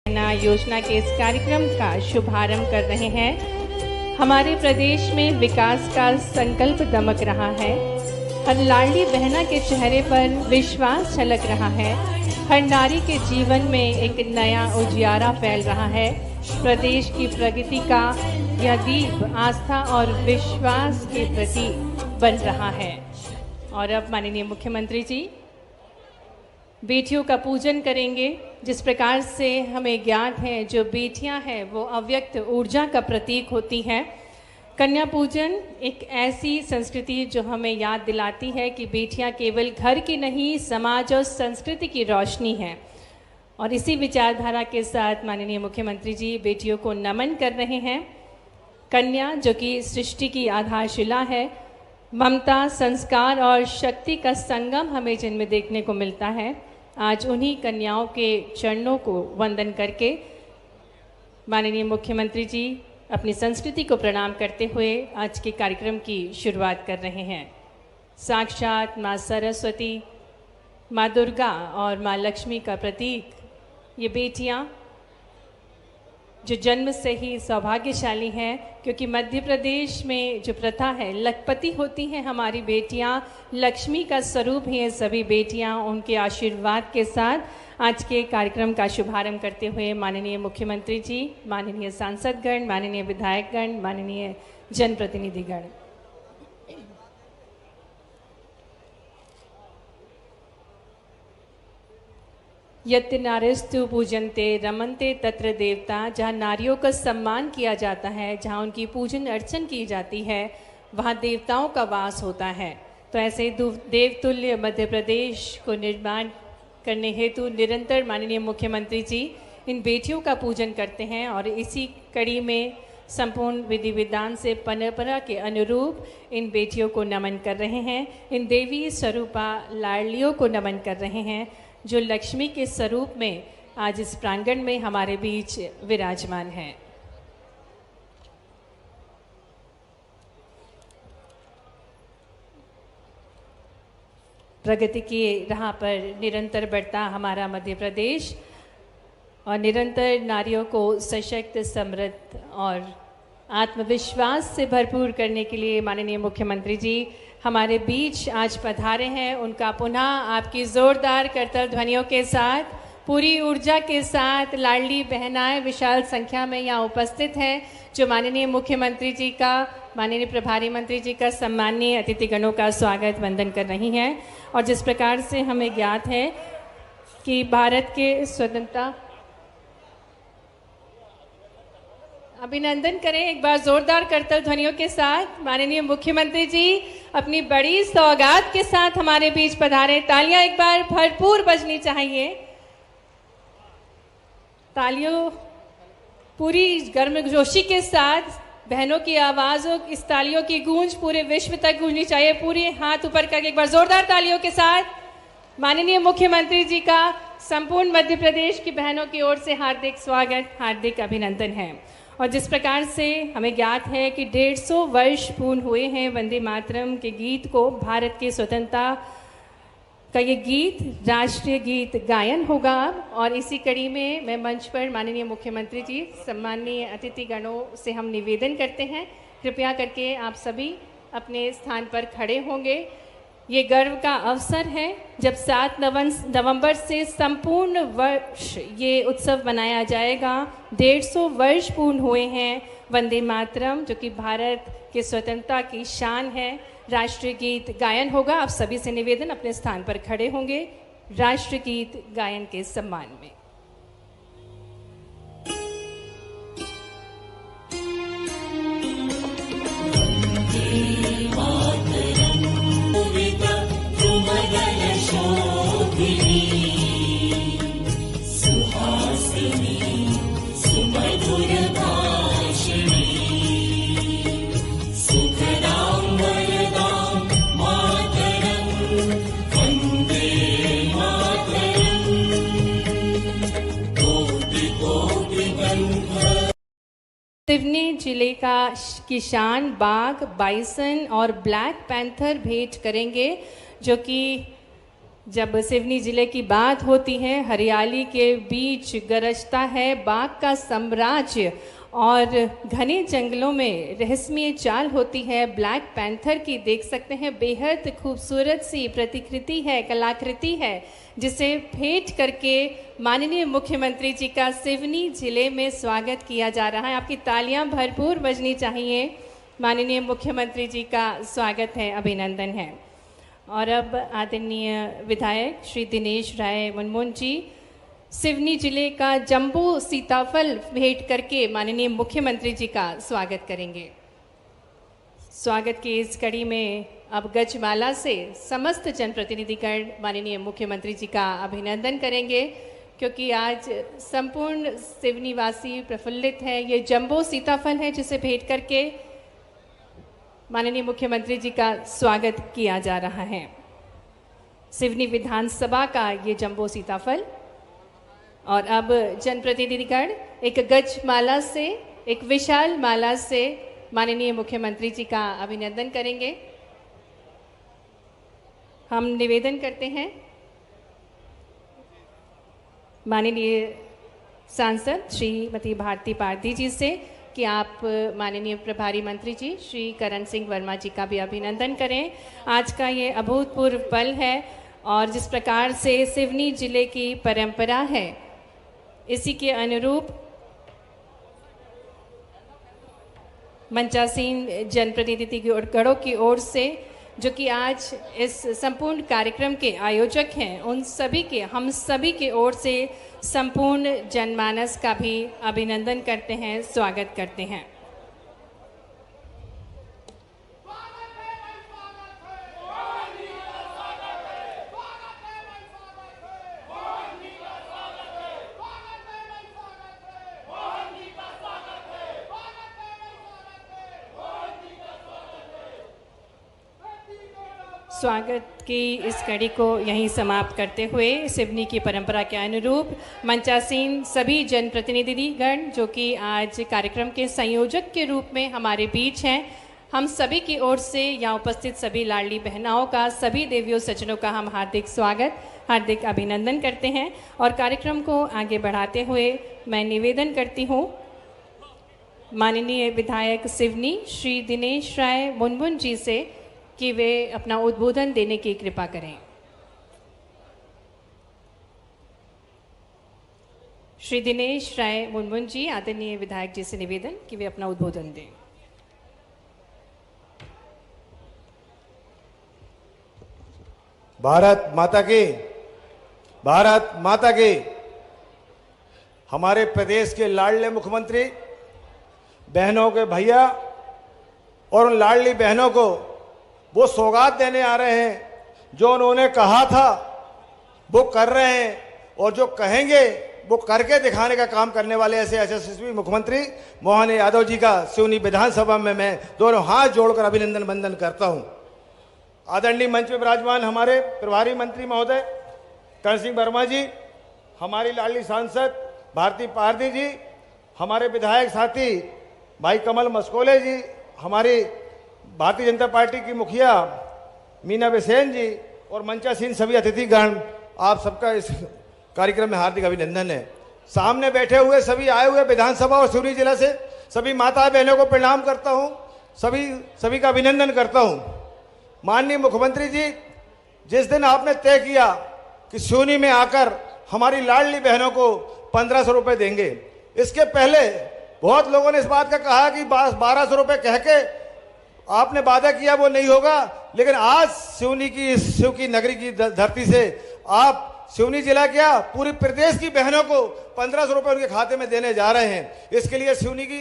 योजना के इस कार्यक्रम का शुभारंभ कर रहे हैं। हमारे प्रदेश में विकास का संकल्प दमक रहा है। हर लाडली बहना के चेहरे पर विश्वास झलक रहा है। हर नारी के जीवन में एक नया उजियारा फैल रहा है। प्रदेश की प्रगति का यह दीप आस्था और विश्वास के प्रतीक बन रहा है। और अब माननीय मुख्यमंत्री जी बेटियों का पूजन करेंगे। जिस प्रकार से हमें ज्ञात है, जो बेटियां हैं वो अव्यक्त ऊर्जा का प्रतीक होती हैं। कन्या पूजन एक ऐसी संस्कृति जो हमें याद दिलाती है कि बेटियां केवल घर की नहीं, समाज और संस्कृति की रोशनी हैं। और इसी विचारधारा के साथ माननीय मुख्यमंत्री जी बेटियों को नमन कर रहे हैं। कन्या जो कि सृष्टि की आधारशिला है, ममता, संस्कार और शक्ति का संगम हमें जिनमें देखने को मिलता है। आज उन्हीं कन्याओं के चरणों को वंदन करके माननीय मुख्यमंत्री जी अपनी संस्कृति को प्रणाम करते हुए आज के कार्यक्रम की शुरुआत कर रहे हैं। साक्षात माँ सरस्वती, माँ दुर्गा और माँ लक्ष्मी का प्रतीक ये बेटियाँ जो जन्म से ही सौभाग्यशाली हैं, क्योंकि मध्य प्रदेश में जो प्रथा है लखपति होती हैं हमारी बेटियां, लक्ष्मी का स्वरूप ही है सभी बेटियां। उनके आशीर्वाद के साथ आज के कार्यक्रम का शुभारंभ करते हुए माननीय मुख्यमंत्री जी, माननीय सांसदगण, माननीय विधायकगण, माननीय जनप्रतिनिधिगण, यत् नारीस्तु पूजन्ते रमन्ते तत्र देवता। जहाँ नारियों का सम्मान किया जाता है, जहाँ उनकी पूजन अर्चन की जाती है, वहाँ देवताओं का वास होता है। तो ऐसे देवतुल्य मध्य प्रदेश को निर्माण करने हेतु निरंतर माननीय मुख्यमंत्री जी इन बेटियों का पूजन करते हैं। और इसी कड़ी में संपूर्ण विधि विधान से परंपरा के अनुरूप इन बेटियों को नमन कर रहे हैं। इन देवी स्वरूपा लाडलियों को नमन कर रहे हैं जो लक्ष्मी के स्वरूप में आज इस प्रांगण में हमारे बीच विराजमान हैं। प्रगति की राह पर निरंतर बढ़ता हमारा मध्य प्रदेश और निरंतर नारियों को सशक्त, समृद्ध और आत्मविश्वास से भरपूर करने के लिए माननीय मुख्यमंत्री जी हमारे बीच आज पधारे हैं। उनका पुनः आपकी जोरदार करतल ध्वनियों के साथ, पूरी ऊर्जा के साथ लाडली बहनाएं विशाल संख्या में यहाँ उपस्थित हैं, जो माननीय मुख्यमंत्री जी का, माननीय प्रभारी मंत्री जी का, सम्मानीय अतिथिगणों का स्वागत वंदन कर रही हैं। और जिस प्रकार से हमें ज्ञात है कि भारत के स्वतंत्रता, अभिनंदन करें एक बार जोरदार करतल ध्वनियों के साथ। माननीय मुख्यमंत्री जी अपनी बड़ी सौगात के साथ हमारे बीच पधारे। तालियां एक बार भरपूर बजनी चाहिए। तालियों पूरी गर्मजोशी के साथ, बहनों की आवाज़ों, इस तालियों की गूंज पूरे विश्व तक गूंजनी चाहिए। पूरे हाथ ऊपर करके एक बार जोरदार तालियों के साथ माननीय मुख्यमंत्री जी का संपूर्ण मध्य प्रदेश की बहनों की ओर से हार्दिक स्वागत, हार्दिक अभिनंदन है। और जिस प्रकार से हमें ज्ञात है कि 150 वर्ष पूर्ण हुए हैं वंदे मातरम के गीत को, भारत की स्वतंत्रता का ये गीत राष्ट्रीय गीत गायन होगा। और इसी कड़ी में मैं मंच पर माननीय मुख्यमंत्री जी, सम्माननीय अतिथिगणों से हम निवेदन करते हैं, कृपया करके आप सभी अपने स्थान पर खड़े होंगे। ये गर्व का अवसर है जब 7 नवंबर से संपूर्ण वर्ष ये उत्सव मनाया जाएगा। 150 वर्ष पूर्ण हुए हैं वंदे मातरम, जो कि भारत के स्वतंत्रता की शान है। राष्ट्रीय गीत गायन होगा। आप सभी से निवेदन अपने स्थान पर खड़े होंगे राष्ट्रीय गीत गायन के सम्मान में। सिवनी जिले की शान बाघ, बाइसन और ब्लैक पैंथर भेंट करेंगे, जो कि जब सिवनी जिले की बात होती है, हरियाली के बीच गरजता है बाघ का साम्राज्य और घने जंगलों में रहस्यमय चाल होती है ब्लैक पैंथर की। देख सकते हैं बेहद खूबसूरत सी प्रतिकृति है, कलाकृति है, जिसे भेंट करके माननीय मुख्यमंत्री जी का सिवनी जिले में स्वागत किया जा रहा है। आपकी तालियां भरपूर बजनी चाहिए। माननीय मुख्यमंत्री जी का स्वागत है, अभिनंदन है। और अब आदरणीय विधायक श्री दिनेश राय मुनमुन जी सिवनी जिले का जंबो सीताफल भेंट करके माननीय मुख्यमंत्री जी का स्वागत करेंगे। स्वागत की इस कड़ी में अब गजमाला से समस्त जनप्रतिनिधिगण माननीय मुख्यमंत्री जी का अभिनंदन करेंगे, क्योंकि आज संपूर्ण सिवनी वासी प्रफुल्लित है। ये जंबो सीताफल है जिसे भेंट करके माननीय मुख्यमंत्री जी का स्वागत किया जा रहा है। सिवनी विधानसभा का ये जंबो सीताफल। और अब जनप्रतिनिधिगण एक गज माला से, एक विशाल माला से माननीय मुख्यमंत्री जी का अभिनंदन करेंगे। हम निवेदन करते हैं माननीय सांसद श्रीमती भारती पारधी जी से कि आप माननीय प्रभारी मंत्री जी श्री करण सिंह वर्मा जी का भी अभिनंदन करें। आज का ये अभूतपूर्व पल है और जिस प्रकार से सिवनी जिले की परंपरा है, इसी के अनुरूप मंचासीन जनप्रतिनिधिगणों की ओर से, जो कि आज इस संपूर्ण कार्यक्रम के आयोजक हैं, उन सभी के, हम सभी के ओर से संपूर्ण जनमानस का भी अभिनंदन करते हैं, स्वागत करते हैं। स्वागत की इस कड़ी को यहीं समाप्त करते हुए सिवनी की परंपरा के अनुरूप मंचासीन सभी जनप्रतिनिधिगण जो कि आज कार्यक्रम के संयोजक के रूप में हमारे बीच हैं, हम सभी की ओर से यहाँ उपस्थित सभी लाडली बहनाओं का, सभी देवियों सज्जनों का हम हार्दिक स्वागत, हार्दिक अभिनंदन करते हैं। और कार्यक्रम को आगे बढ़ाते हुए मैं निवेदन करती हूँ माननीय विधायक सिवनी श्री दिनेश राय मुनमुन जी से कि वे अपना उद्बोधन देने की कृपा करें। श्री दिनेश राय मुनमुन जी, आदरणीय विधायक जी से निवेदन कि वे अपना उद्बोधन दें। भारत माता की, भारत माता की। हमारे प्रदेश के लाडले मुख्यमंत्री बहनों के भैया और उन लाडली बहनों को वो सौगात देने आ रहे हैं। जो उन्होंने कहा था वो कर रहे हैं और जो कहेंगे वो करके दिखाने का काम करने वाले ऐसे यशस्वी मुख्यमंत्री मोहन यादव जी का सिवनी विधानसभा में मैं दोनों हाथ जोड़कर अभिनंदन वंदन करता हूं। आदरणीय मंच में विराजमान हमारे प्रभारी मंत्री महोदय करण सिंह वर्मा जी, हमारी लाडली सांसद भारती पारधी जी, हमारे विधायक साथी भाई कमल मस्कोले जी, हमारी भारतीय जनता पार्टी की मुखिया मीना बेसेन जी और मंचासीन सभी अतिथिगण, आप सबका इस कार्यक्रम में हार्दिक अभिनंदन है। सामने बैठे हुए सभी आए हुए विधानसभा और सिवनी जिला से सभी माता बहनों को प्रणाम करता हूं, सभी का अभिनंदन करता हूं। माननीय मुख्यमंत्री जी, जिस दिन आपने तय किया कि सिवनी में आकर हमारी लाडली बहनों को 1500 रुपये देंगे, इसके पहले बहुत लोगों ने इस बात का कहा कि 1200 रुपये कह के आपने वादा किया वो नहीं होगा, लेकिन आज सिवनी की, शिव की नगरी की धरती से आप सिवनी जिला क्या पूरे प्रदेश की बहनों को 1500 रुपये उनके खाते में देने जा रहे हैं। इसके लिए सिवनी की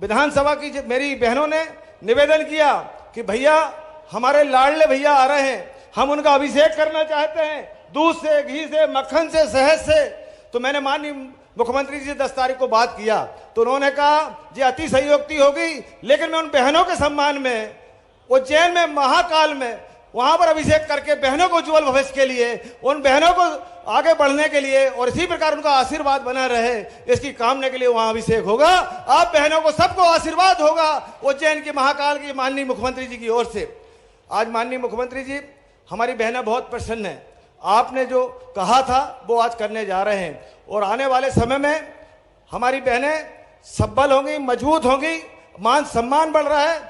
विधानसभा की मेरी बहनों ने निवेदन किया कि भैया हमारे लाडले भैया आ रहे हैं, हम उनका अभिषेक करना चाहते हैं दूध से, घी से, मक्खन से, शहद से। तो मैंने माननीय मुख्यमंत्री जी से 10 तारीख को बात किया तो उन्होंने कहा ये अति संयोक्ति होगी, लेकिन मैं उन बहनों के सम्मान में उज्जैन में महाकाल में वहां पर अभिषेक करके बहनों को उज्जवल भविष्य के लिए, उन बहनों को आगे बढ़ने के लिए और इसी प्रकार उनका आशीर्वाद बना रहे, इसकी कामना के लिए वहां अभिषेक होगा। आप बहनों को सबको आशीर्वाद होगा उज्जैन के महाकाल की माननीय मुख्यमंत्री जी की ओर से। आज माननीय मुख्यमंत्री जी, हमारी बहनें बहुत प्रसन्न है। आपने जो कहा था वो आज करने जा रहे हैं। और आने वाले समय में हमारी बहनें सबल होंगी, मजबूत होंगी, मान सम्मान बढ़ रहा है।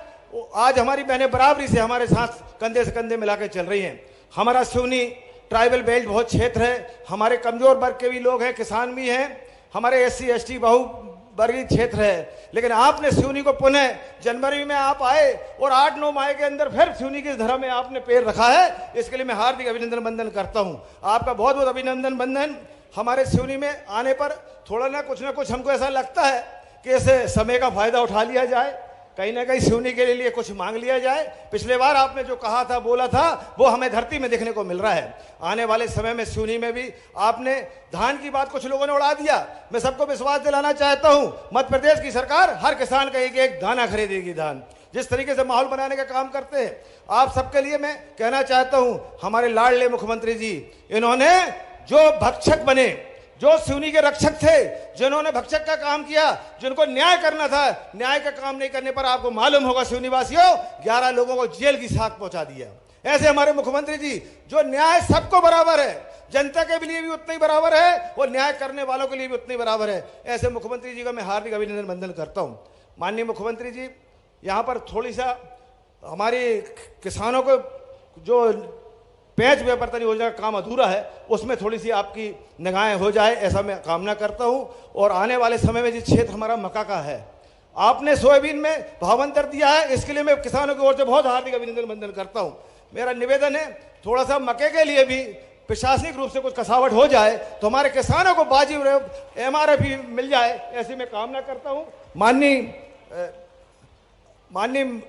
आज हमारी बहनें बराबरी से हमारे साथ कंधे से कंधे मिला के चल रही हैं। हमारा सिवनी ट्राइबल बेल्ट बहुत क्षेत्र है, हमारे कमजोर वर्ग के भी लोग हैं, किसान भी हैं, हमारे SC ST बहुवर्गीय क्षेत्र है। लेकिन आपने सिवनी को पुनः जनवरी में आप आए और 8-9 माह के अंदर फिर सिवनी की धरा में आपने पैर रखा है, इसके लिए मैं हार्दिक अभिनंदन वंदन करता हूं। आपका बहुत बहुत अभिनंदन वंदन। हमारे सिवनी में आने पर थोड़ा ना कुछ हमको ऐसा लगता है कि ऐसे समय का फायदा उठा लिया जाए, कहीं ना कहीं सिवनी के लिए कुछ मांग लिया जाए। पिछले बार आपने जो कहा था, बोला था, वो हमें धरती में देखने को मिल रहा है। आने वाले समय में सिवनी में भी आपने धान की बात कुछ लोगों ने उड़ा दिया। मैं सबको विश्वास दिलाना चाहता हूं, मध्य प्रदेश की सरकार हर किसान का एक एक दाना खरीदेगी। धान जिस तरीके से माहौल बनाने का काम करते हैं, आप सबके लिए मैं कहना चाहता हूं, हमारे लाडले मुख्यमंत्री जी, इन्होंने जो भक्षक बने, जो सिवनी के रक्षक थे, जिन्होंने भक्षक का काम किया, जिनको न्याय करना था, न्याय का काम नहीं करने पर आपको मालूम होगा सिवनी वासियों, 11 लोगों को जेल की साख पहुंचा दिया। ऐसे हमारे मुख्यमंत्री जी, जो न्याय सबको बराबर है, जनता के लिए भी उतना ही बराबर है और न्याय करने वालों के लिए भी उतना ही बराबर है, ऐसे मुख्यमंत्री जी का मैं हार्दिक अभिनंदन वंदन करता हूं। माननीय मुख्यमंत्री जी, यहाँ पर थोड़ी सा हमारे किसानों को जो पेंच व्यापार योजना का काम अधूरा है, उसमें थोड़ी सी आपकी निगाहें हो जाए, ऐसा मैं कामना करता हूं। और आने वाले समय में जिस क्षेत्र हमारा मक्का का है, आपने सोयाबीन में भावांतर दिया है, इसके लिए मैं किसानों की ओर से बहुत हार्दिक अभिनंदन वंदन करता हूं। मेरा निवेदन है, थोड़ा सा मक्के के लिए भी प्रशासनिक रूप से कुछ कसावट हो जाए तो हमारे किसानों को वाजिब MRP मिल जाए, ऐसी मैं कामना करता हूं। माननीय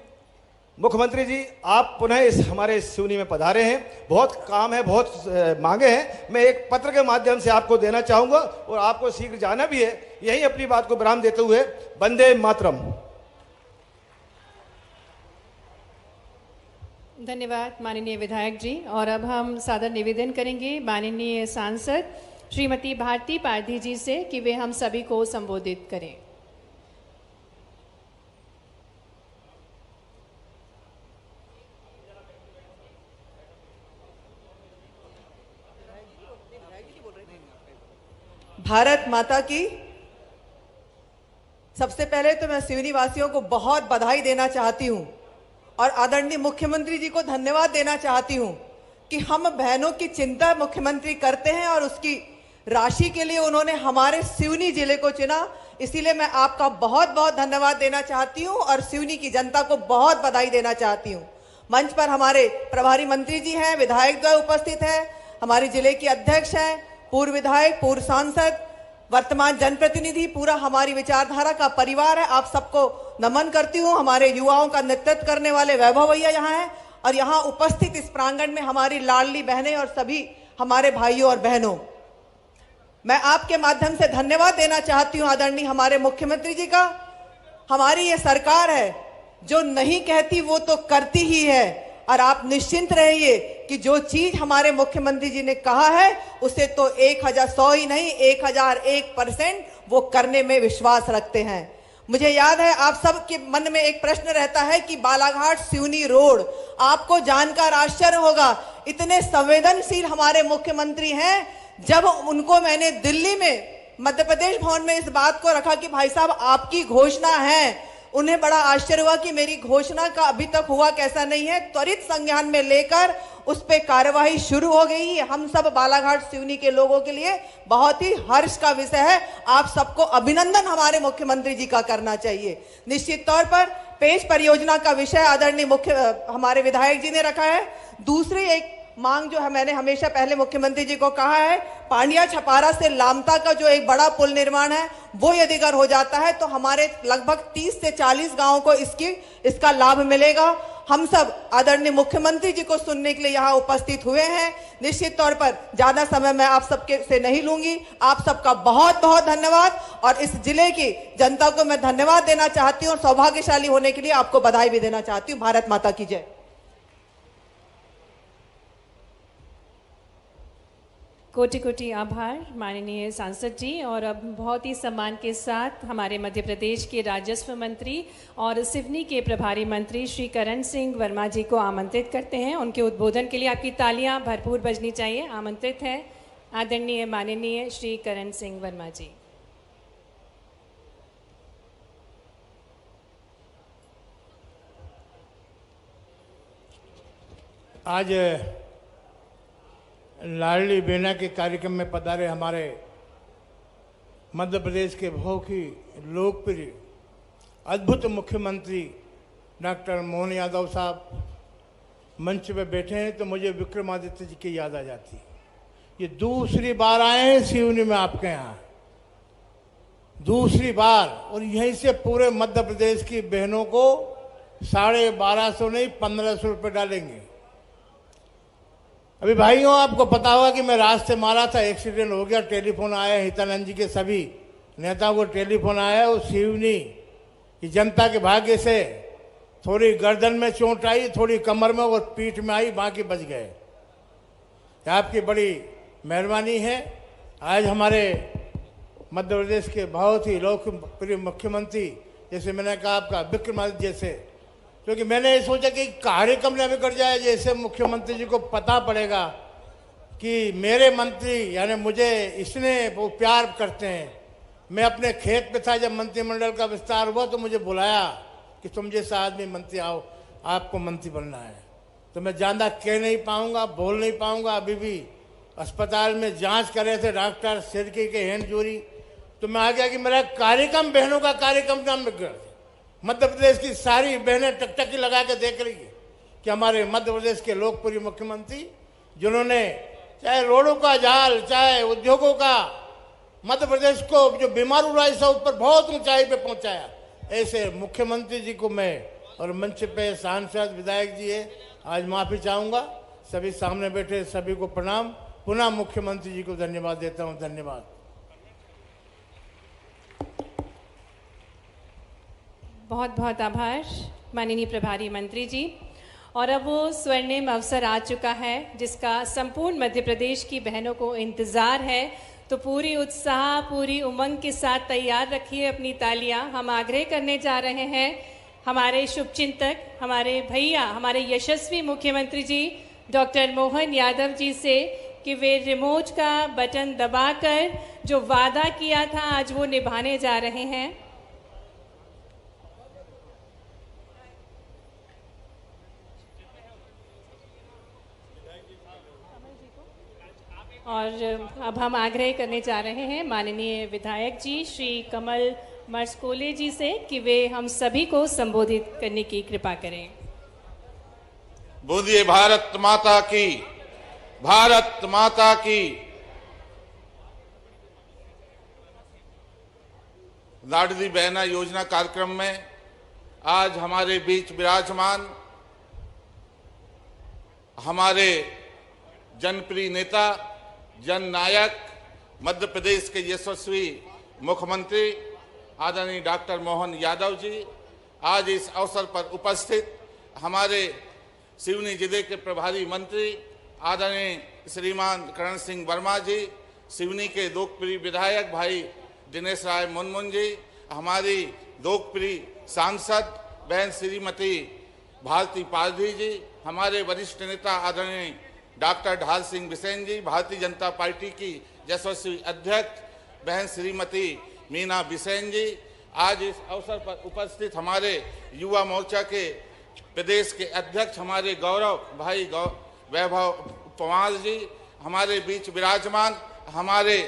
मुख्यमंत्री जी, आप पुनः इस हमारे सिवनी में पधारे हैं, बहुत काम है, बहुत मांगे हैं। मैं एक पत्र के माध्यम से आपको देना चाहूंगा और आपको शीघ्र जाना भी है। यही अपनी बात को विराम देते हुए वंदे मातरम। धन्यवाद माननीय विधायक जी। और अब हम सादर निवेदन करेंगे माननीय सांसद श्रीमती भारती पारधी जी से कि वे हम सभी को संबोधित करें। भारत माता की। सबसे पहले तो मैं सिवनी वासियों को बहुत बधाई देना चाहती हूं और आदरणीय मुख्यमंत्री जी को धन्यवाद देना चाहती हूं कि हम बहनों की चिंता मुख्यमंत्री करते हैं और उसकी राशि के लिए उन्होंने हमारे सिवनी जिले को चुना। इसीलिए मैं आपका बहुत बहुत धन्यवाद देना चाहती हूं और सिवनी की जनता को बहुत बधाई देना चाहती हूं। मंच पर हमारे प्रभारी मंत्री जी हैं, विधायक द्वय उपस्थित हैं, हमारे जिले के अध्यक्ष हैं, पूर्व विधायक, पूर्व सांसद, वर्तमान जनप्रतिनिधि, पूरा हमारी विचारधारा का परिवार है। आप सबको नमन करती हूँ। हमारे युवाओं का नेतृत्व करने वाले वैभव भैया यहाँ हैं और यहाँ उपस्थित इस प्रांगण में हमारी लाडली बहनें और सभी हमारे भाइयों और बहनों, मैं आपके माध्यम से धन्यवाद देना चाहती हूँ आदरणीय हमारे मुख्यमंत्री जी का। हमारी ये सरकार है जो नहीं कहती वो तो करती ही है और आप निश्चिंत रहिए कि जो चीज हमारे मुख्यमंत्री जी ने कहा है उसे तो 100 ही नहीं 1001% वो करने में विश्वास रखते हैं। मुझे याद है आप सब के मन में एक प्रश्न रहता है कि बालाघाट सिवनी रोड, आपको जानकर आश्चर्य होगा इतने संवेदनशील हमारे मुख्यमंत्री हैं। जब उनको मैंने दिल्ली में मध्य प्रदेश भवन में इस बात को रखा कि भाई साहब आपकी घोषणा है, उन्हें बड़ा आश्चर्य हुआ कि मेरी घोषणा का अभी तक हुआ कैसा नहीं है। त्वरित संज्ञान में लेकर उस पर कार्यवाही शुरू हो गई। हम सब बालाघाट सिवनी के लोगों के लिए बहुत ही हर्ष का विषय है। आप सबको अभिनंदन हमारे मुख्यमंत्री जी का करना चाहिए। निश्चित तौर पर पेंच परियोजना का विषय आदरणीय हमारे विधायक जी ने रखा है। दूसरी एक मांग जो है, मैंने हमेशा पहले मुख्यमंत्री जी को कहा है, पांडिया छपारा से लामता का जो एक बड़ा पुल निर्माण है वो यदि अगर हो जाता है तो हमारे लगभग 30 से 40 गांवों को इसका लाभ मिलेगा। हम सब आदरणीय मुख्यमंत्री जी को सुनने के लिए यहाँ उपस्थित हुए हैं। निश्चित तौर पर ज्यादा समय मैं आप सबके से नहीं लूंगी। आप सबका बहुत बहुत धन्यवाद और इस जिले की जनता को मैं धन्यवाद देना चाहती हूँ और सौभाग्यशाली होने के लिए आपको बधाई भी देना चाहती हूँ। भारत माता की जय। कोटि कोटि आभार माननीय सांसद जी। और अब बहुत ही सम्मान के साथ हमारे मध्य प्रदेश के राजस्व मंत्री और सिवनी के प्रभारी मंत्री श्री करण सिंह वर्मा जी को आमंत्रित करते हैं। उनके उद्बोधन के लिए आपकी तालियां भरपूर बजनी चाहिए। आमंत्रित है आदरणीय माननीय श्री करण सिंह वर्मा जी। आज लाडली बहना के कार्यक्रम में पधारे हमारे मध्य प्रदेश के बहुत ही लोकप्रिय अद्भुत मुख्यमंत्री डॉक्टर मोहन यादव साहब मंच पे बैठे हैं तो मुझे विक्रमादित्य जी की याद आ जाती। ये दूसरी बार आए हैं सिवनी में आपके यहाँ, दूसरी बार, और यहीं से पूरे मध्य प्रदेश की बहनों को 1250 नहीं 1500 रुपये डालेंगे। अभी भाइयों आपको पता होगा कि मैं रास्ते मारा था, एक्सीडेंट हो गया, टेलीफोन आया, हितानंद जी के सभी नेताओं को टेलीफोन आया। और सिवनी की जनता के भाग्य से थोड़ी गर्दन में चोट आई, थोड़ी कमर में और पीठ में आई, बाकी बच गए। आपकी बड़ी मेहरबानी है। आज हमारे मध्य प्रदेश के बहुत ही लोकप्रिय मुख्यमंत्री, जैसे मैंने कहा आपका विक्रमादित्य जैसे, क्योंकि मैंने ये सोचा कि कार्यक्रम न बिगड़ जाए, जैसे मुख्यमंत्री जी को पता पड़ेगा कि मेरे मंत्री यानी मुझे इसने वो प्यार करते हैं। मैं अपने खेत पे था जब मंत्रिमंडल का विस्तार हुआ तो मुझे बुलाया कि तुम जैसा आदमी मंत्री आओ, आपको मंत्री बनना है। तो मैं ज़्यादा कह नहीं पाऊँगा, बोल नहीं पाऊँगा। अभी भी अस्पताल में जांच कर रहे थे डॉक्टर सिरकी के हैंड जोरी, तो मैं आ गया कि मेरा कार्यक्रम बहनों का कार्यक्रम नाम बिगड़। मध्य प्रदेश की सारी बहनें टकटकी लगा के देख रही है कि हमारे मध्य प्रदेश के लोकप्रिय मुख्यमंत्री, जिन्होंने चाहे रोडों का जाल, चाहे उद्योगों का, मध्य प्रदेश को जो बीमार हुआ है सब ऊपर बहुत ऊंचाई पे पहुंचाया, ऐसे मुख्यमंत्री जी को मैं, और मंच पे सांसद विधायक जी है, आज माफी चाहूँगा। सभी सामने बैठे सभी को प्रणाम। पुनः मुख्यमंत्री जी को धन्यवाद देता हूँ। धन्यवाद। बहुत बहुत आभार माननीय प्रभारी मंत्री जी। और अब वो स्वर्णिम अवसर आ चुका है जिसका संपूर्ण मध्य प्रदेश की बहनों को इंतज़ार है। तो पूरी उत्साह, पूरी उमंग के साथ तैयार रखिए अपनी तालियां। हम आग्रह करने जा रहे हैं हमारे शुभचिंतक, हमारे भैया, हमारे यशस्वी मुख्यमंत्री जी डॉक्टर मोहन यादव जी से कि वे रिमोट का बटन दबाकर जो वादा किया था आज वो निभाने जा रहे हैं। और अब हम आग्रह करने जा रहे हैं माननीय विधायक जी श्री कमल मर्सकोले जी से कि वे हम सभी को संबोधित करने की कृपा करें। बोलिए भारत माता की, भारत माता की। लाडली बहना योजना कार्यक्रम में आज हमारे बीच विराजमान हमारे जनप्रिय नेता, जननायक, मध्य प्रदेश के यशस्वी मुख्यमंत्री आदरणीय डॉक्टर मोहन यादव जी, आज इस अवसर पर उपस्थित हमारे सिवनी जिले के प्रभारी मंत्री आदरणीय श्रीमान करण सिंह वर्मा जी, सिवनी के लोकप्रिय विधायक भाई दिनेश राय मुनमुन जी, हमारी लोकप्रिय सांसद बहन श्रीमती भारती पारधी जी, हमारे वरिष्ठ नेता आदरणीय डॉक्टर ढाल सिंह बिसेन जी, भारतीय जनता पार्टी की यशस्वी अध्यक्ष बहन श्रीमती मीना बिसेन जी, आज इस अवसर पर उपस्थित हमारे युवा मोर्चा के प्रदेश के अध्यक्ष हमारे गौरव भाई वैभव पवार जी, हमारे बीच विराजमान हमारे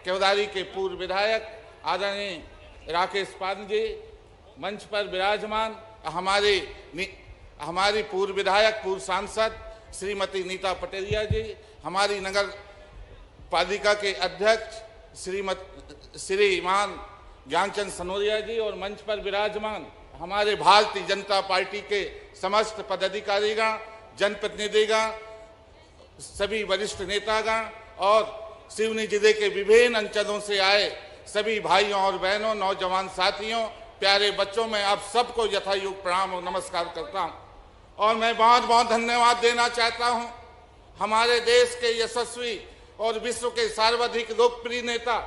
केवदारी के पूर्व विधायक आदरणीय राकेश पान जी, मंच पर विराजमान हमारी पूर्व विधायक, पूर्व सांसद श्रीमती नीता पटेरिया जी, हमारी नगर पालिका के अध्यक्ष श्रीमान ज्ञानचंद सनोरिया जी, और मंच पर विराजमान हमारे भारतीय जनता पार्टी के समस्त पदाधिकारीगण, जनप्रतिनिधिगण, सभी वरिष्ठ नेतागण और सिवनी जिले के विभिन्न अंचलों से आए सभी भाइयों और बहनों, नौजवान साथियों, प्यारे बच्चों, मैं आप सबको यथायोग प्रणाम और नमस्कार करता हूं। और मैं बहुत बहुत धन्यवाद देना चाहता हूं हमारे देश के यशस्वी और विश्व के सर्वाधिक लोकप्रिय नेता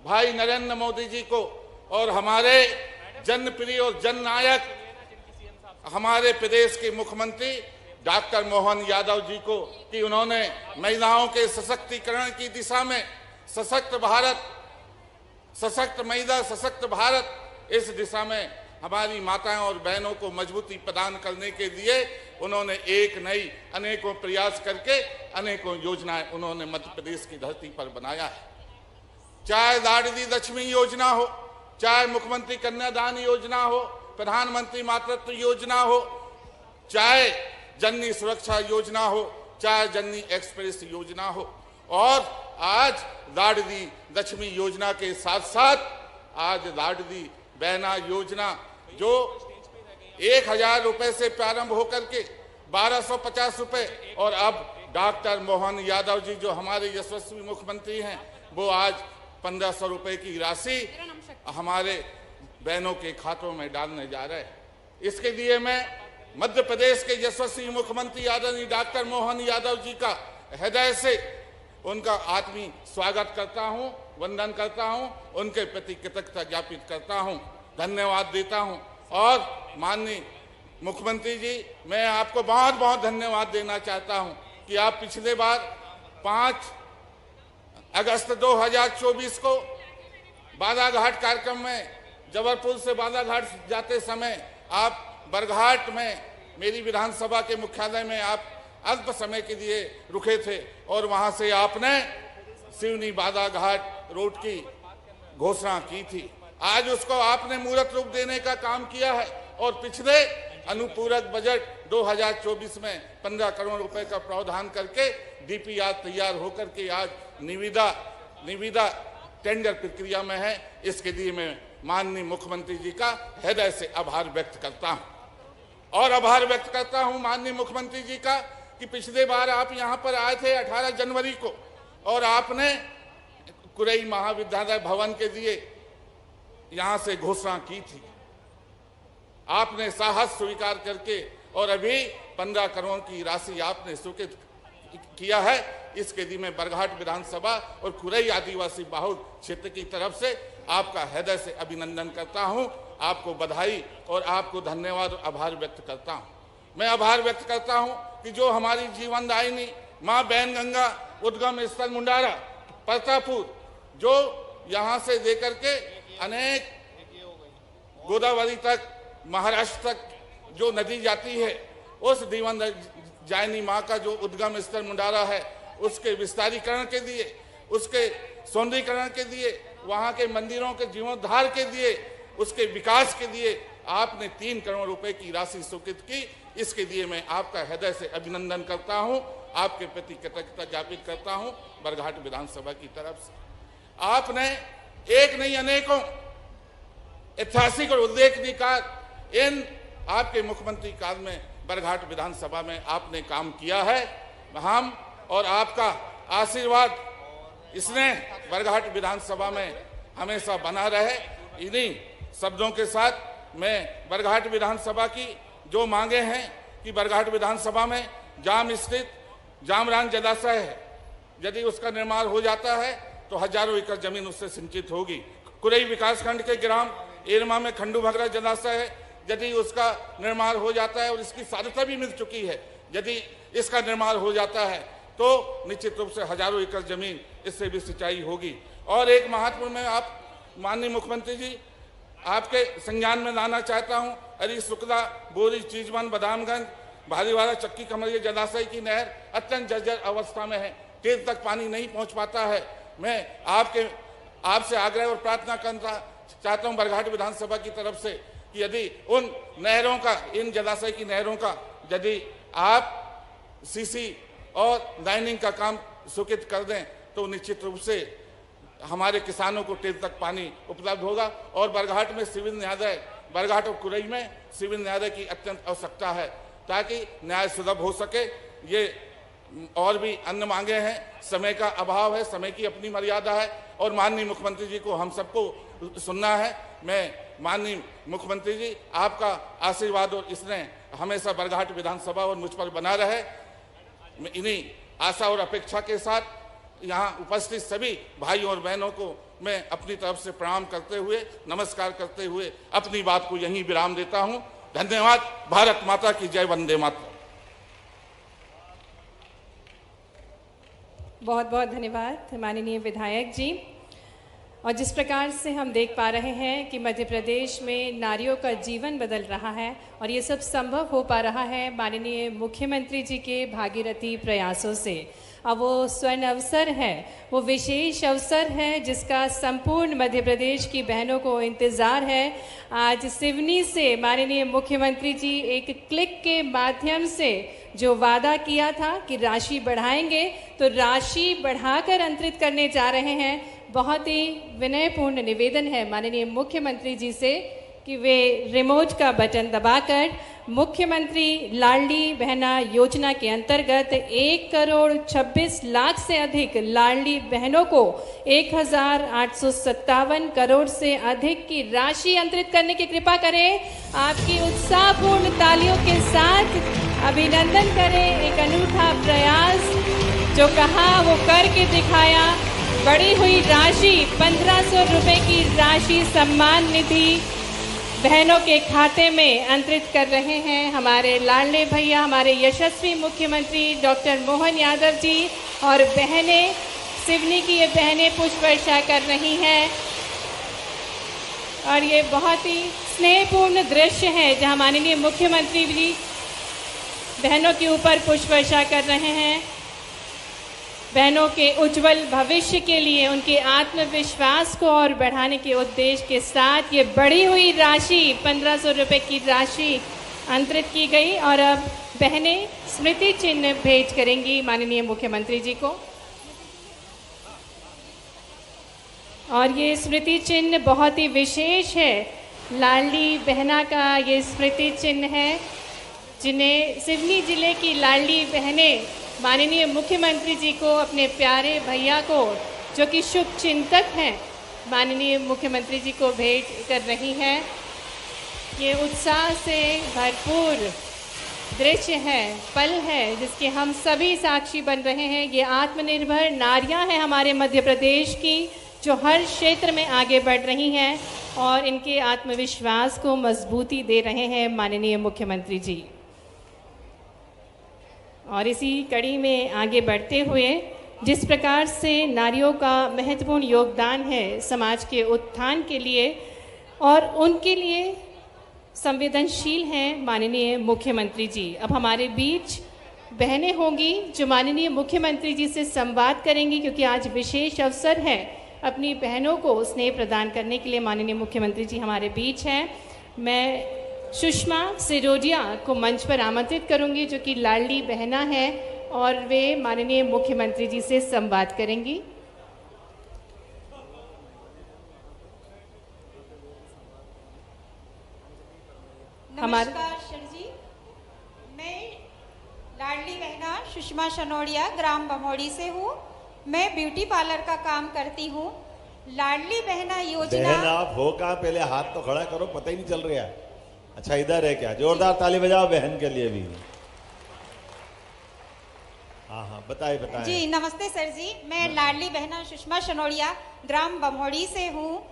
भाई नरेंद्र मोदी जी को और हमारे जनप्रिय और जननायक हमारे प्रदेश के मुख्यमंत्री डॉक्टर मोहन यादव जी को कि उन्होंने महिलाओं के सशक्तिकरण की दिशा में सशक्त भारत, सशक्त महिला, सशक्त भारत, इस दिशा में हमारी माताओं और बहनों को मजबूती प्रदान करने के लिए उन्होंने एक नई अनेकों प्रयास करके अनेकों योजनाएं उन्होंने मध्य प्रदेश की धरती पर बनाया है। चाहे लाडली लक्ष्मी योजना हो, चाहे मुख्यमंत्री कन्यादान योजना हो, प्रधानमंत्री मातृत्व योजना हो, चाहे जननी सुरक्षा योजना हो, चाहे जननी एक्सप्रेस योजना हो, और आज लाडली लक्ष्मी योजना के साथ साथ आज लाडली बहना योजना जो 1000 रुपए से प्रारंभ होकर के 1250 रुपए, और अब डॉक्टर मोहन यादव जी जो हमारे यशस्वी मुख्यमंत्री हैं वो आज 1500 रुपए की राशि हमारे बहनों के खातों में डालने जा रहे हैं। इसके लिए मैं मध्य प्रदेश के यशस्वी मुख्यमंत्री आदरणीय डॉक्टर मोहन यादव जी का हृदय से उनका आत्मीय स्वागत करता हूं, वंदन करता हूं, उनके प्रति कृतज्ञता ज्ञापित करता हूं, धन्यवाद देता हूं। और माननीय मुख्यमंत्री जी, मैं आपको बहुत बहुत धन्यवाद देना चाहता हूं कि आप पिछले बार 5 अगस्त 2024 को बालाघाट कार्यक्रम में जबलपुर से बालाघाट जाते समय आप बरघाट में मेरी विधानसभा के मुख्यालय में आप अल्प समय के लिए रुके थे और वहां से आपने सिवनी बालाघाट रोड की घोषणा की थी। आज उसको आपने मूर्त रूप देने का काम किया है और पिछले अनुपूरक बजट 2024 में 15 करोड़ रुपए का प्रावधान करके डीपीआर तैयार होकर के आज निविदा टेंडर प्रक्रिया में है। इसके लिए मैं माननीय मुख्यमंत्री जी का हृदय से आभार व्यक्त करता हूं और आभार व्यक्त करता हूं माननीय मुख्यमंत्री जी का कि पिछले बार आप यहां पर आए थे 18 जनवरी को और आपने कुरई महाविद्यालय भवन के लिए यहां से घोषणा की थी। आपने साहस स्वीकार करके और अभी 15 करोड़ की राशि आपने स्वीकृत किया है। इसके लिए मैं बरघाट विधानसभा और कुरई आदिवासी बहुल क्षेत्र की तरफ से आपका हृदय से अभिनंदन करता हूं, आपको बधाई और आपको धन्यवाद और आभार व्यक्त करता हूं। मैं आभार व्यक्त करता हूं कि जो हमारी जीवनदायिनी मां बैनगंगा उद्गम स्थल मुंडारा परतापुर जो यहां से लेकर के अनेक गोदावरी तक महाराष्ट्र तक जो नदी जाती है उस जीवनदायिनी मां का जो उद्गम स्थल मुंडारा है उसके विस्तारीकरण के लिए, उसके सौंदर्यीकरण के लिए, वहां के मंदिरों के जीर्णोद्धार के लिए, उसके विकास के लिए आपने 3 करोड़ रुपए की राशि स्वीकृत की। इसके लिए मैं आपका हृदय से अभिनंदन करता हूं, आपके प्रति कृतज्ञता ज्ञापित करता हूं बरघाट विधानसभा की तरफ से। आपने एक नहीं अनेकों ऐतिहासिक और उल्लेखनीय कार्य इन आपके मुख्यमंत्री काल में बरघाट विधानसभा में आपने काम किया है। हम और आपका आशीर्वाद इसने बरघाट विधानसभा में हमेशा बना रहे। इन्हीं शब्दों के साथ मैं बरघाट विधानसभा की जो मांगे हैं कि बरघाट विधानसभा में जाम स्थित जामरान जलाशय है, यदि उसका निर्माण हो जाता है तो हजारों एकड़ जमीन उससे सिंचित होगी। कुरई विकासखंड के ग्राम एरमा में खंडू भगरा जलाशय है, यदि उसका निर्माण हो जाता है और इसकी साधता भी मिल चुकी है, यदि इसका निर्माण हो जाता है तो निश्चित रूप से हजारों एकड़ जमीन इससे भी सिंचाई होगी। और एक महत्वपूर्ण में आप माननीय मुख्यमंत्री जी आपके संज्ञान में लाना चाहता हूं, अरी शुक्ला बोरी चीजवन बदामगंज भारीवाला चक्की कमरिया जलाशय की नहर अत्यंत जर्जर अवस्था में है, तेज तक पानी नहीं पहुंच पाता है। मैं आपसे आग्रह और प्रार्थना करना चाहता हूं बरघाट विधानसभा की तरफ से कि यदि उन नहरों का, इन जलाशय की नहरों का यदि आप सीसी और लाइनिंग का काम स्वीकृत कर दें तो निश्चित रूप से हमारे किसानों को तेज तक पानी उपलब्ध होगा। और बरघाट में सिविल न्यायालय, बरघाट और कुरई में सिविल न्यायालय की अत्यंत आवश्यकता है ताकि न्याय सुलभ हो सके। ये और भी अन्य मांगे हैं, समय का अभाव है, समय की अपनी मर्यादा है और माननीय मुख्यमंत्री जी को हम सबको सुनना है। मैं माननीय मुख्यमंत्री जी आपका आशीर्वाद और इसने हमेशा बरघाट विधानसभा और मुझ पर बना रहे। इन्हीं आशा और अपेक्षा के साथ यहाँ उपस्थित सभी भाइयों और बहनों को मैं अपनी तरफ से प्रणाम करते हुए, नमस्कार करते हुए अपनी बात को यहीं विराम देता हूँ। धन्यवाद। भारत माता की जय। वंदे मातरम। बहुत बहुत धन्यवाद माननीय विधायक जी। और जिस प्रकार से हम देख पा रहे हैं कि मध्य प्रदेश में नारियों का जीवन बदल रहा है और ये सब संभव हो पा रहा है माननीय मुख्यमंत्री जी के भागीरथी प्रयासों से। अब वो स्वर्ण अवसर है, वो विशेष अवसर है जिसका संपूर्ण मध्य प्रदेश की बहनों को इंतज़ार है। आज सिवनी से माननीय मुख्यमंत्री जी एक क्लिक के माध्यम से जो वादा किया था कि राशि बढ़ाएंगे, तो राशि बढ़ाकर अंतरित करने जा रहे हैं। बहुत ही विनयपूर्ण निवेदन है माननीय मुख्यमंत्री जी से कि वे रिमोट का बटन दबाकर मुख्यमंत्री लाडली बहना योजना के अंतर्गत 1,26,00,000 से अधिक लाडली बहनों को 1,857 करोड़ से अधिक की राशि अंतरित करने की कृपा करें। आपकी उत्साहपूर्ण तालियों के साथ अभिनंदन करें। एक अनूठा प्रयास जो कहा वो करके दिखाया। बढ़ी हुई राशि 1,500 रुपए की राशि सम्मान निधि बहनों के खाते में अंतरित कर रहे हैं हमारे लाडले भैया, हमारे यशस्वी मुख्यमंत्री डॉक्टर मोहन यादव जी। और बहनें, सिवनी की ये बहनें पुष्प वर्षा कर रही हैं और ये बहुत ही स्नेहपूर्ण दृश्य है जहां माननीय मुख्यमंत्री जी बहनों के ऊपर पुष्प वर्षा कर रहे हैं। बहनों के उज्जवल भविष्य के लिए, उनके आत्मविश्वास को और बढ़ाने के उद्देश्य के साथ ये बढ़ी हुई राशि 1,500 रुपए की राशि अंतरित की गई। और अब बहनें स्मृति चिन्ह भेंट करेंगी माननीय मुख्यमंत्री जी को। और ये स्मृति चिन्ह बहुत ही विशेष है। लाडली बहना का ये स्मृति चिन्ह है जिन्हें सिवनी जिले की लाडली बहनें माननीय मुख्यमंत्री जी को, अपने प्यारे भैया को जो कि शुभ चिंतक हैं, माननीय मुख्यमंत्री जी को भेंट कर रही हैं। ये उत्साह से भरपूर दृश्य है, पल है जिसके हम सभी साक्षी बन रहे हैं। ये आत्मनिर्भर नारियां हैं हमारे मध्य प्रदेश की जो हर क्षेत्र में आगे बढ़ रही हैं और इनके आत्मविश्वास को मजबूती दे रहे हैं माननीय मुख्यमंत्री जी। और इसी कड़ी में आगे बढ़ते हुए जिस प्रकार से नारियों का महत्वपूर्ण योगदान है समाज के उत्थान के लिए और उनके लिए संवेदनशील हैं माननीय मुख्यमंत्री जी। अब हमारे बीच बहनें होंगी जो माननीय मुख्यमंत्री जी से संवाद करेंगी, क्योंकि आज विशेष अवसर है अपनी बहनों को स्नेह प्रदान करने के लिए माननीय मुख्यमंत्री जी हमारे बीच हैं। मैं सुषमा सिरोडिया को मंच पर आमंत्रित करूंगी जो कि लाडली बहना है और वे माननीय मुख्यमंत्री जी से संवाद करेंगी। नमस्कार सर जी, मैं लाडली बहना सुषमा सनोडिया ग्राम बमोड़ी से हूँ। मैं ब्यूटी पार्लर का काम करती हूँ। लाडली बहना योजना। बहन आप हो कहाँ? पहले हाथ तो खड़ा करो, पता ही नहीं चल रहा। अच्छा इधर है क्या? जोरदार ताली बजाओ बहन के लिए भी। हाँ बताए जी। नमस्ते सर जी, मैं लाडली बहना सुषमा सनोडिया ग्राम बमोड़ी से हूँ।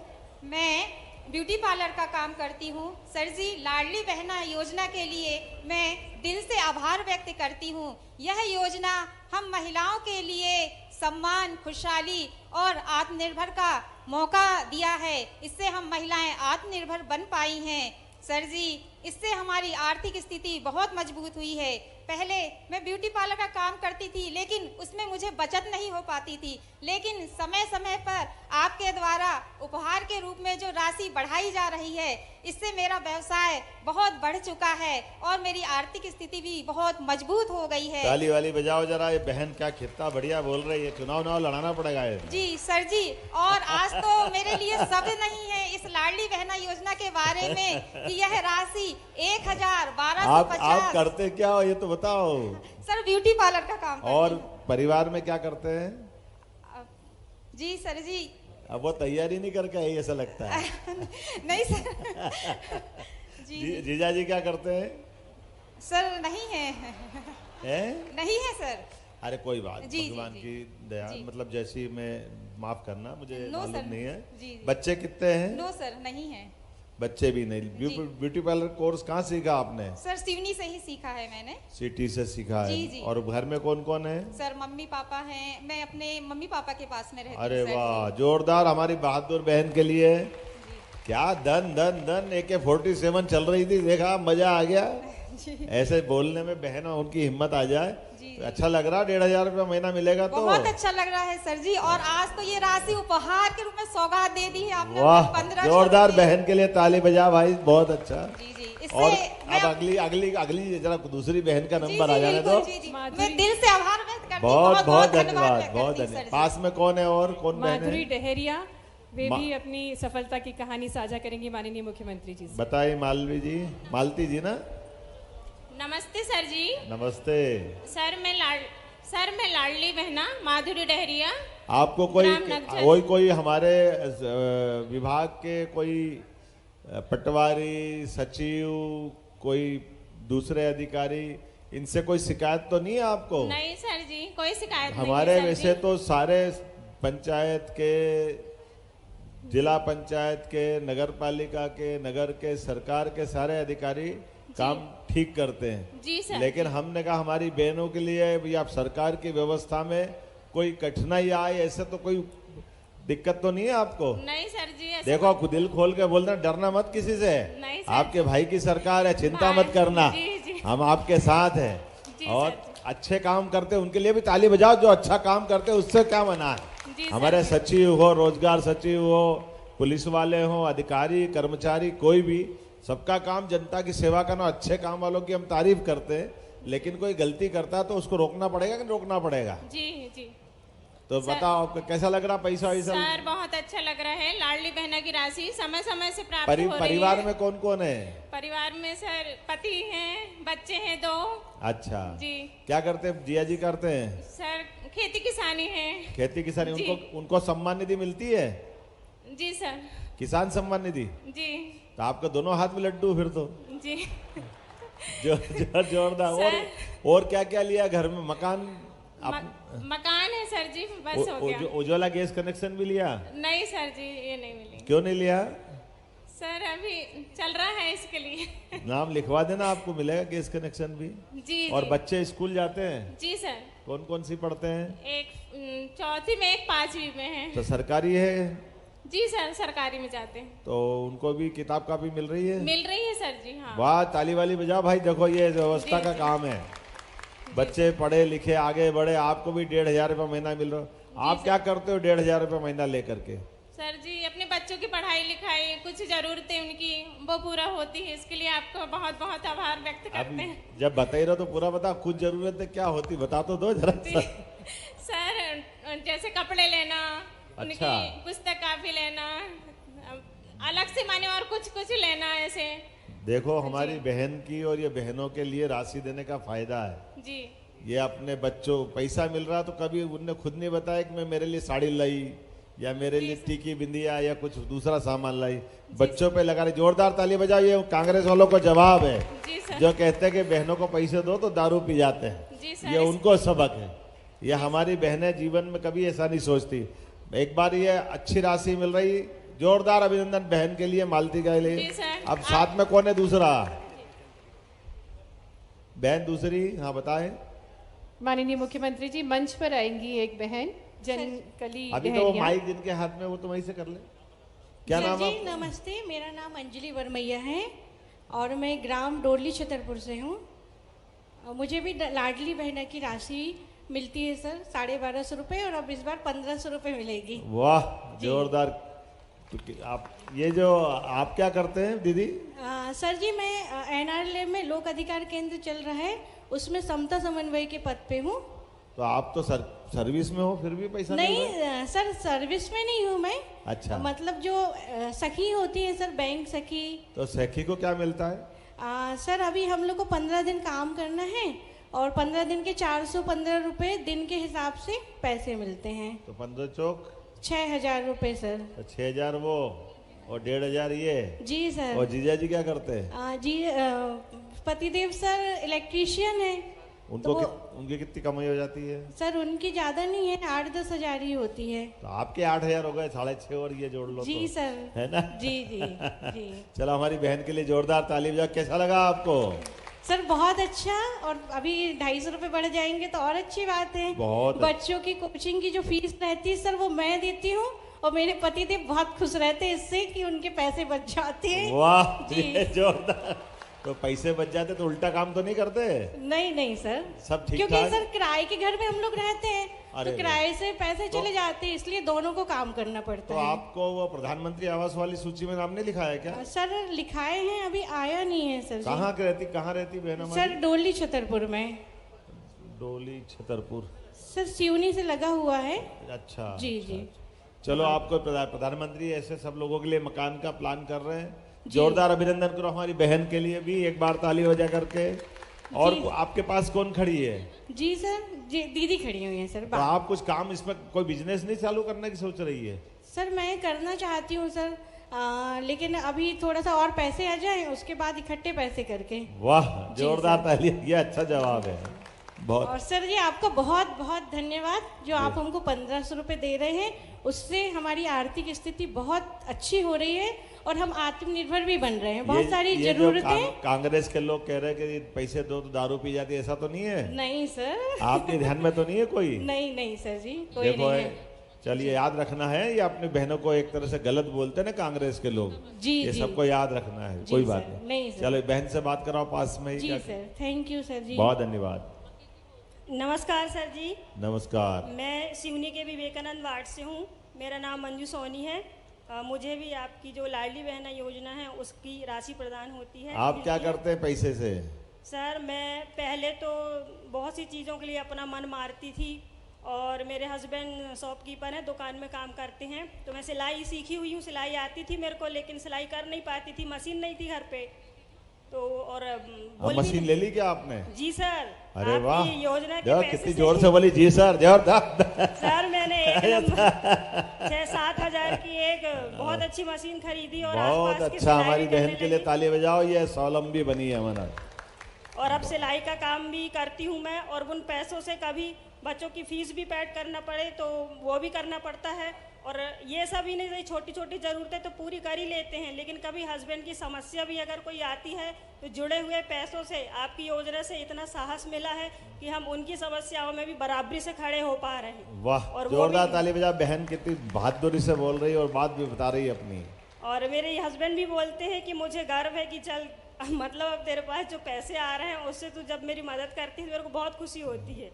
मैं ब्यूटी पार्लर का काम करती हूँ। सर जी, लाडली बहना योजना के लिए मैं दिल से आभार व्यक्त करती हूँ। यह योजना हम महिलाओं के लिए सम्मान, खुशहाली और आत्मनिर्भर का मौका दिया है। इससे हम महिलाएं आत्मनिर्भर बन पाई हैं। सर जी, इससे हमारी आर्थिक स्थिति बहुत मजबूत हुई है। पहले मैं ब्यूटी पार्लर का काम करती थी लेकिन उसमें मुझे बचत नहीं हो पाती थी, लेकिन समय समय पर आपके द्वारा उपहार के रूप में जो राशि बढ़ाई जा रही है, इससे मेरा व्यवसाय बहुत बढ़ चुका है और मेरी आर्थिक स्थिति भी बहुत मजबूत हो गई है। ताली वाली बजाओ जरा। ये बहन क्या कितना बढ़िया बोल रही है। चुनाव लड़ाना पड़ेगा है। जी सर जी, और आज तो मेरे लिए शब्द नहीं है इस लाडली बहना योजना के बारे में कि यह राशि 1,1250। आप करते क्या हो ये तो बताओ। सर ब्यूटी पार्लर का काम करती और परिवार में क्या करते हैं? जी सर जी, अब वो तैयारी नहीं करके आई ऐसा लगता है। नहीं सर। जीजा जी क्या करते हैं? सर नहीं है। हैं? नहीं है सर। अरे कोई बात, जी, भगवान जी, की दया, जी। मतलब जैसी मैं माफ करना, मुझे नो मालूम सर। नहीं है। जी, जी। बच्चे कितने हैं? नो सर, नहीं है बच्चे भी नहीं। जी। ब्यूटी पार्लर कोर्स कहाँ सीखा आपने? सर, सिवनी से ही सीखा है मैंने। सिटी से सीखा है। जी, जी। और घर में कौन कौन है? सर, मम्मी पापा हैं, मैं अपने मम्मी पापा के पास में रहती हूँ। अरे सर वाह, जी। जोरदार हमारी बहादुर बहन के लिए। क्या धन धन धन, AK-47 चल रही थी, देखा मजा आ गया। ऐसे बोलने में बहन उनकी हिम्मत आ जाए तो अच्छा लग रहा। 1,500 रुपया महीना मिलेगा तो बहुत अच्छा लग रहा है सर जी। और आज तो ये राशि उपहार के रूप में सौगात दे दी है आपने। वाह, 1500 जोरदार रुपये। बहन के लिए ताली बजा भाई, बहुत अच्छा। जी जी। और इससे अब अगली जरा दूसरी बहन का जी, नंबर आ जी, जाने बिल्कुल, दो। जी, जी। मैं दिल से आभार व्यक्त करती हूँ। बहुत बहुत धन्यवाद धन्यवाद, व्यक्त बहुत करती हूँ, धन्यवाद। सर जी। पास में कौन है और कौन बहन माधुरी है? डहेरिया, वे मा- भी अपनी सफलता की कहानी साझा करेंगी माननीय मुख्यमंत्री जी से। बताइए मालवी जी, मालती जी ना। नमस्ते सर जी। नमस्ते। सर मैं लाडली बहना माधुरी डहरिया। आपको कोई ग्राम नगझर। कोई हमारे विभाग के कोई पटवारी, सचिव, कोई दूसरे अधिकारी, इनसे कोई शिकायत तो नहीं है आपको? नहीं सर जी, कोई शिकायत हमारे नहीं है वैसे सर जी। तो सारे पंचायत के, जिला पंचायत के, नगर पालिका के, नगर के, सरकार के सारे अधिकारी काम ठीक करते हैं। जी सर। लेकिन हमने कहा हमारी बहनों के लिए या सरकार की व्यवस्था में कोई कठिनाई आए, ऐसे तो कोई दिक्कत तो नहीं है आपको? नहीं सर जी, ऐसा देखो, दिल खोल के बोलना, डरना मत किसी से। नहीं सर। आपके भाई की सरकार है, चिंता भाई, मत करना। जी, जी। हम आपके साथ हैं। जी, और सर। अच्छे काम करते उनके लिए भी ताली बजाओ, जो अच्छा काम करते उससे क्या मना जी, है। सर। हमारे सचिव हो, रोजगार सचिव हो, पुलिस वाले हो, अधिकारी, कर्मचारी, कोई भी, सबका काम जनता की सेवा करना। अच्छे काम वालों की हम तारीफ करते हैं, लेकिन कोई गलती करता है तो उसको रोकना पड़ेगा कि रोकना पड़ेगा? जी जी। तो सर- बताओ आपको कैसा लग रहा पैसा वैसा? सर बहुत अच्छा लग रहा है। लाडली बहना की राशि समय समय से प्राप्त हो रही परिवार है। में कौन कौन है? परिवार में सर पति हैं, बच्चे हैं 2। अच्छा जी। क्या करते हैं जिया जी? करते हैं सर खेती किसानी है। खेती किसानी। जी। उनको सम्मान निधि मिलती है? जी सर। किसान सम्मान निधि। जी तो आपके दोनों हाथ में लड्डू फिर तो। जी। जोरदार। और क्या क्या लिया घर में? मकान? मकान है सर जी, बस हो गया। उज्ज्वला गैस कनेक्शन भी लिया? नहीं सर जी, ये नहीं मिली। क्यों नहीं लिया? सर अभी चल रहा है इसके लिए। नाम लिखवा देना, आपको मिलेगा गैस कनेक्शन भी। जी और जी। बच्चे स्कूल जाते हैं? जी सर। कौन कौन सी पढ़ते हैं? एक 4वीं में, एक 5वीं में है। तो सरकारी है? जी सर, सरकारी में जाते हैं। तो उनको भी किताब कापी मिल रही है? मिल रही है सर जी। हाँ। वाह, ताली वाली बजाओ भाई। देखो, ये व्यवस्था जी, का जी। काम है। बच्चे पढ़े लिखे आगे बढ़े, आपको भी 1,500 रुपये महीना मिल रहा। आप क्या करते हो 1,500 रुपये महीना लेकर के? सर जी, अपने बच्चों की पढ़ाई लिखाई, कुछ जरूरतें उनकी वो पूरा होती है, इसके लिए आपको बहुत बहुत आभार व्यक्त अब करते हैं। जब बता ही रहो तो पूरा बता। कुछ जरूरतें क्या होती बता तो दो जरा सा। सर जैसे कपड़े लेना, उनकी अच्छा। पुस्तक काफी लेना, अलग से माने और कुछ कुछ लेना ऐसे। देखो, हमारी बहन की और ये बहनों के लिए राशि देने का फायदा है। जी ये अपने बच्चों पैसा मिल रहा तो कभी उनने खुद नहीं बताया कि मैं मेरे लिए साड़ी लाई या मेरे लिए टीकी बिंदिया या कुछ दूसरा सामान लाई। बच्चों पे लगा रही। जोरदार ताली बजाओ। ये कांग्रेस वालों को जवाब है, जी सर। जो कहते हैं कि बहनों को पैसे दो तो दारू पी जाते जी हैं। सर। ये उनको सबक है। ये हमारी बहनें जीवन में कभी ऐसा नहीं सोचती। एक बार ये अच्छी राशि मिल रही। जोरदार अभिनंदन बहन के लिए, मालती के लिए। जी सर। अब साथ में कौन है दूसरा? बहन दूसरी, हाँ बताएं। माननीय मुख्यमंत्री जी, मंच पर आएंगी एक बहन, जनकली अभी तो वो डहेरिया। माइक जिनके हाथ में वो तो वहीं से कर ले। क्या सर नाम जी है? नमस्ते, मेरा नाम अंजलि वर्मैया है और मैं ग्राम डोरली छतरपुर से हूँ। मुझे भी लाडली बहना की राशि मिलती है सर, 1250 रुपये, और अब इस बार 1500 रुपये मिलेगी। वाह, जोरदार। तो आप ये जो आप क्या करते हैं दीदी? सर जी मैं NRL में लोक अधिकार केंद्र चल रहा है, उसमें समता समन्वय के पद पे हूँ। तो आप तो सर्विस में हो, फिर भी पैसा मिल रहा है? नहीं सर, सर्विस में नहीं हूँ मैं। अच्छा। मतलब जो सखी होती है सर, बैंक सखी। तो सखी को क्या मिलता है? सर अभी हम लोग को 15 दिन काम करना है और 15 दिन के 415 रुपये दिन के हिसाब से पैसे मिलते हैं। तो 15 चौक 6,000 रुपये सर। तो 6,000 वो और 1,500 ये। जी सर। और जीजा जी क्या करते हैं? जी पतिदेव सर इलेक्ट्रीशियन है। उनको तो वो उनकी कितनी कमाई हो जाती है? सर उनकी ज़्यादा नहीं है, 8-10 हज़ार ही होती है। तो आपके 8,000 हो गए, 6.5 और ये जोड़ लो जी तो, सर। है ना? जी जी जी। चलो हमारी बहन के लिए जोरदार ताली बजाओ। कैसा लगा आपको? सर बहुत अच्छा, और अभी 250 रुपये बढ़ जाएंगे तो और अच्छी बात है। बहुत बच्चों की कोचिंग की जो फीस रहती है सर वो मैं देती हूँ, और मेरे पति देव बहुत खुश रहते हैं इससे कि उनके पैसे बच जाते हैं। वाह जी। ये जोरदार। तो पैसे बच जाते तो उल्टा काम तो नहीं करते? नहीं नहीं सर, सब ठीक क्योंकि ठाक? सर किराए के घर में हम लोग रहते हैं, अरे तो किराए से पैसे चले जाते हैं, इसलिए दोनों को काम करना पड़ता तो है। आपको वो प्रधानमंत्री आवास वाली सूची में नाम नहीं लिखा है क्या? सर लिखाए हैं, अभी आया नहीं है सर जी। कहाँ रहती बहन हमारी? सर डोली छतरपुर में। डोली छतरपुर। सर सिवनी से लगा हुआ है। अच्छा जी जी। चलो आपको प्रधानमंत्री ऐसे सब लोगों के लिए मकान का प्लान कर रहे हैं। जोरदार अभिनंदन करो हमारी बहन के लिए भी, एक बार ताली हो जा करके। और आपके पास कौन खड़ी है? जी सर, जी दीदी खड़ी हुई है सर। तो आप कुछ काम इसमें कोई बिजनेस नहीं चालू करने की सोच रही है? सर मैं करना चाहती हूँ सर, लेकिन अभी थोड़ा सा और पैसे आ जाएं, उसके बाद इकट्ठे पैसे करके। वाह जोरदार ताली, ये अच्छा जवाब है बहुत। और सर जी आपका बहुत बहुत धन्यवाद, जो आप हमको 1500 रुपये दे रहे हैं, उससे हमारी आर्थिक स्थिति बहुत अच्छी हो रही है और हम आत्मनिर्भर भी बन रहे हैं। बहुत सारी ये जरूरतें। कांग्रेस के लोग कह रहे हैं कि पैसे दो तो दारू पी जाती है, ऐसा तो नहीं है? नहीं सर। आपके ध्यान में तो नहीं है कोई? नहीं नहीं सर जी, कोई देखो नहीं है। चलिए याद रखना है, ये अपनी बहनों को एक तरह से गलत बोलते हैं ना कांग्रेस के लोग, जी ये जी। सबको याद रखना है। जी कोई सर, बात नहीं सर। चलो बहन से बात कराओ पास में ही। जी सर, थैंक यू सर जी। बहुत धन्यवाद। नमस्कार सर जी। नमस्कार। मैं सिवनी के विवेकानंद वार्ड से हूँ। मेरा नाम मंजू सोनी है। मुझे भी आपकी जो लाडली बहना योजना है उसकी राशि प्रदान होती है। आप क्या करते हैं पैसे से? सर मैं पहले तो बहुत सी चीज़ों के लिए अपना मन मारती थी, और मेरे हस्बैंड शॉपकीपर हैं, दुकान में काम करते हैं, तो मैं सिलाई सीखी हुई हूँ, सिलाई आती थी मेरे को, लेकिन सिलाई कर नहीं पाती थी, मशीन नहीं थी घर पे। तो और मशीन ले ली क्या आपने? जी सर। अरे वाह, योजना के पैसे कितनी जोर से बोली जी सर, जोरदार। सर मैंने एक नंबर 6-7 हजार की एक बहुत अच्छी मशीन खरीदी, और बहुत आसपास की अच्छा, सिलाई हमारी भी करने बहन के लिए लगी। ताली बजाओ, ये स्वावलंबी बनी है हमारा। और अब सिलाई का काम भी करती हूँ मैं, और उन पैसों से कभी बच्चों की फीस भी पेड करना पड़े तो वो भी करना पड़ता है, और ये सब ही नहीं, छोटी छोटी ज़रूरतें तो पूरी कर ही लेते हैं, लेकिन कभी हस्बैंड की समस्या भी अगर कोई आती है तो जुड़े हुए पैसों से आपकी योजना से इतना साहस मिला है कि हम उनकी समस्याओं में भी बराबरी से खड़े हो पा रहे हैं। वाह, और जोरदार ताली बजा। बहन कितनी बहादुरी से बोल रही है और बात भी बता रही है अपनी। और मेरे हस्बैंड भी बोलते हैं कि मुझे गर्व है कि चल मतलब अब तेरे पास जो पैसे आ रहे हैं उससे तू जब मेरी मदद करती है तो मेरे को बहुत खुशी होती है।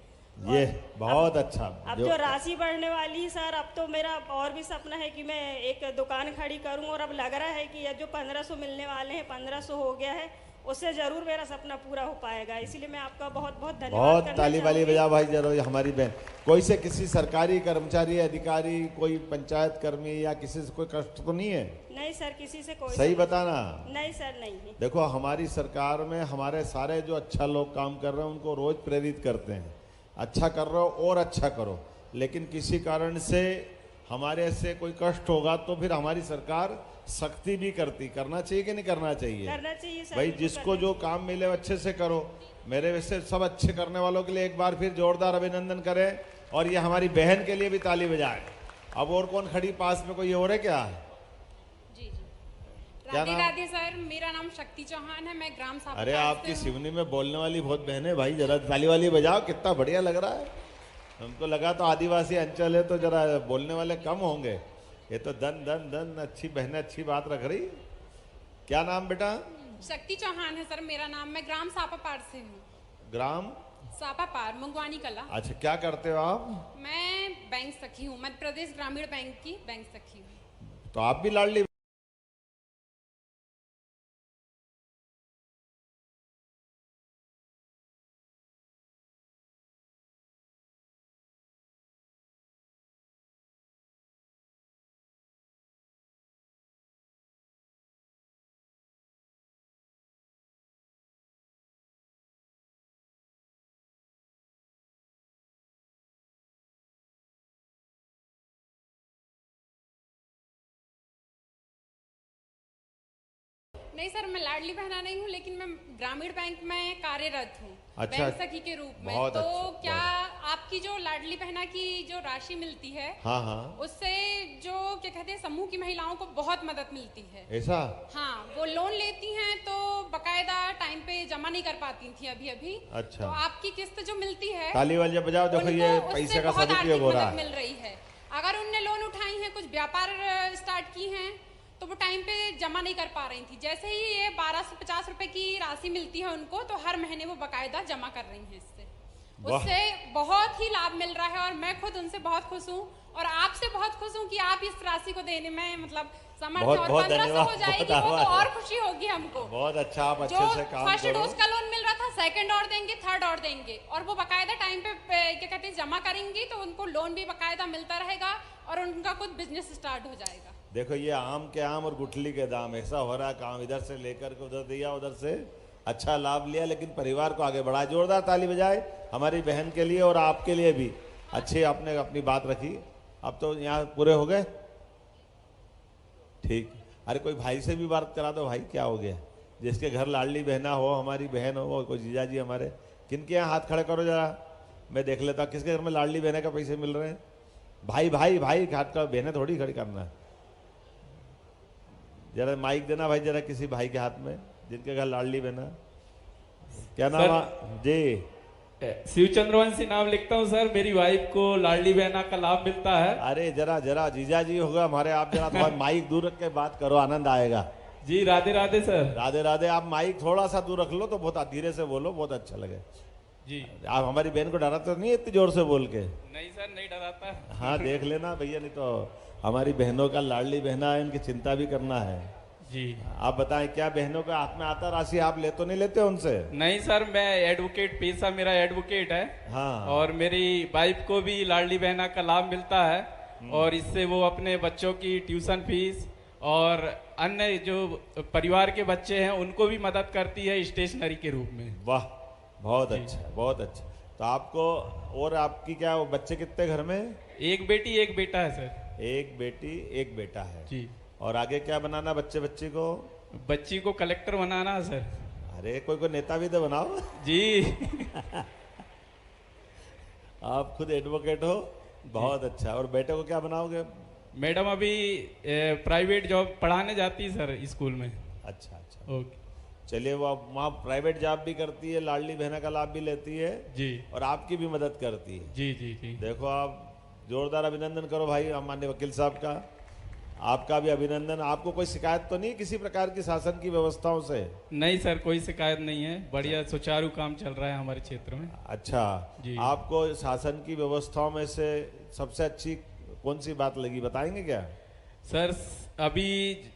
ये बहुत अच्छा। अब जो राशि बढ़ने वाली है सर, अब तो मेरा और भी सपना है कि मैं एक दुकान खड़ी करूं, और अब लग रहा है कि ये जो 1500 मिलने वाले हैं, 1500 हो गया है, उससे जरूर मेरा सपना पूरा हो पाएगा। इसीलिए मैं आपका बहुत बहुत धन्यवाद बहुत करना ताली वाली चाहूंगी। बजा भाई जरूर। हमारी बहन कोई से किसी सरकारी कर्मचारी, अधिकारी, कोई पंचायत कर्मी या किसी से कोई कष्ट तो नहीं है? नहीं सर, किसी से कोई सही बताना। नहीं सर, नहीं है। देखो हमारी सरकार में हमारे सारे जो अच्छा लोग काम कर रहे हैं उनको रोज प्रेरित करते हैं, अच्छा कर रहे हो और अच्छा करो, लेकिन किसी कारण से हमारे से कोई कष्ट होगा तो फिर हमारी सरकार सख्ती भी करना चाहिए कि नहीं करना चाहिए? करना चाहिए सर। भाई जिसको जो काम मिले वो अच्छे से करो। मेरे वैसे सब अच्छे करने वालों के लिए एक बार फिर जोरदार अभिनंदन करें, और ये हमारी बहन के लिए भी ताली बजाएं। अब और कौन खड़ी पास में, कोई और है क्या? क्या राधे नाम? राधे सर, मेरा नाम शक्ति चौहान है, मैं ग्राम सापा अरे से आपकी हूँ। सिवनी में बोलने वाली बहुत बहन है भाई, जरा ताली वाली बजाओ, कितना बढ़िया लग रहा है। हमको लगा तो आदिवासी अंचल है तो जरा बोलने वाले कम होंगे, ये तो दन दन दन अच्छी बहन, अच्छी बात रख रही। क्या नाम बेटा? शक्ति चौहान है सर मेरा नाम, मैं ग्राम सापापार से हूँ। ग्राम सापापार, मुंगवानी कला। अच्छा, क्या करते हो आप? मैं बैंक सखी हूँ, मध्य प्रदेश ग्रामीण बैंक की बैंक सखी हूँ। तो आप भी लाडली नहीं सर, मैं लाडली बहना नहीं हूँ, लेकिन मैं ग्रामीण बैंक में कार्यरत हूँ। अच्छा, बैंक सखी के रूप में। बहुत तो अच्छा, क्या आपकी जो लाडली बहना की जो राशि मिलती है, हाँ हाँ, उससे जो क्या कहते हैं समूह की महिलाओं को बहुत मदद मिलती है। ऐसा? हाँ, वो लोन लेती हैं तो बकायदा टाइम पे जमा नहीं कर पाती थी अभी। अच्छा। तो आपकी किस्त जो मिलती है, ताली वाली बजाओ, देखो ये पैसे का सदुपयोग हो रहा है। मिल रही है। अगर उनने लोन उठाई है, कुछ व्यापार स्टार्ट की हैं, तो वो टाइम पे जमा नहीं कर पा रही थी। जैसे ही ये 1250 रुपए की राशि मिलती है उनको, तो हर महीने वो बकायदा जमा कर रही हैं। उससे बहुत ही लाभ मिल रहा है और मैं खुद उनसे बहुत खुश हूँ और आपसे बहुत खुश हूँ कि आप इस राशि को देने में मतलब समर्थ हैं। और 1500 हो जाएगी वो तो और खुशी होगी हमको। बहुत अच्छा, आप अच्छे से काम करो। फर्स्ट डोज का लोन मिल रहा था, सेकंड और देंगे, थर्ड और देंगे, और वो बकायदा टाइम पे क्या कहते हैं जमा करेंगी, तो उनको लोन भी बकायदा मिलता रहेगा और उनका खुद बिजनेस स्टार्ट हो जाएगा। देखो ये आम के आम और गुठली के दाम, ऐसा हो रहा है काम, इधर से लेकर के उधर दिया, उधर से अच्छा लाभ लिया, लेकिन परिवार को आगे बढ़ाया। जोरदार ताली बजाए हमारी बहन के लिए और आपके लिए भी। अच्छे आपने अपनी बात रखी। अब तो यहाँ पूरे हो गए, ठीक। अरे कोई भाई से भी बात करा दो, भाई क्या हो गया? जिसके घर लाडली बहना हो, हमारी बहन हो, कोई जीजा जी हमारे, किनके यहाँ हाथ खड़े करो जरा, मैं देख लेता किसके घर में लाडली बहने का पैसे मिल रहे हैं। भाई भाई भाई हाथ का, बहने थोड़ी खड़ी करना है। जरा माइक देना भाई जरा किसी भाई के हाथ में जिनके घर लाडली बहना। क्या नाम जी? शिव चंद्रवंशी नाम लिखता हूँ सर। मेरी वाइफ को लाडली बहना का लाभ मिलता है। अरे जरा जरा जीजा जी होगा हमारे, आप जरा थोड़ा माइक दूर रख के बात करो, आनंद आएगा। जी राधे राधे सर। राधे राधे। आप माइक थोड़ा सा दूर रख लो तो बहुत धीरे से बोलो, बहुत अच्छा लगे जी। आप हमारी बहन को डराते तो नहीं इतनी जोर से बोल के? नहीं सर, नहीं डराता। हाँ देख लेना भैया, नहीं तो हमारी बहनों का लाडली बहना है, इनकी चिंता भी करना है जी। आप बताएं क्या बहनों का हाथ में आता राशि आप ले तो नहीं लेते उनसे? नहीं सर, मैं एडवोकेट, पेशा मेरा एडवोकेट है। हाँ। और मेरी वाइफ को भी लाडली बहना का लाभ मिलता है और इससे वो अपने बच्चों की ट्यूशन फीस और अन्य जो परिवार के बच्चे हैं उनको भी मदद करती है स्टेशनरी के रूप में। वाह, बहुत अच्छा, बहुत अच्छा। तो आपको और आपकी क्या बच्चे कितने घर में? एक बेटी एक बेटा है सर। एक बेटी एक बेटा है जी। और आगे क्या बनाना बच्ची को? बच्ची को कलेक्टर बनाना है सर। अरे कोई नेता भी तो बनाओ जी। आप खुद एडवोकेट हो, बहुत अच्छा। और बेटे को क्या बनाओगे? मैडम अभी प्राइवेट जॉब पढ़ाने जाती है सर स्कूल में। अच्छा अच्छा, ओके। चलिए, वो वहाँ प्राइवेट जॉब भी करती है, लाडली बहना का लाभ भी लेती है जी, और आपकी भी मदद करती है। जी जी जी। देखो आप जोरदार अभिनंदन करो भाई माननीय वकील साहब का, आपका भी अभिनंदन। आपको कोई शिकायत तो नहीं किसी प्रकार की शासन की व्यवस्थाओं से? नहीं सर, कोई शिकायत नहीं है, बढ़िया सुचारू काम चल रहा है हमारे क्षेत्र में। अच्छा जी। आपको शासन की व्यवस्थाओं में से सबसे अच्छी कौन सी बात लगी, बताएंगे क्या? सर अभी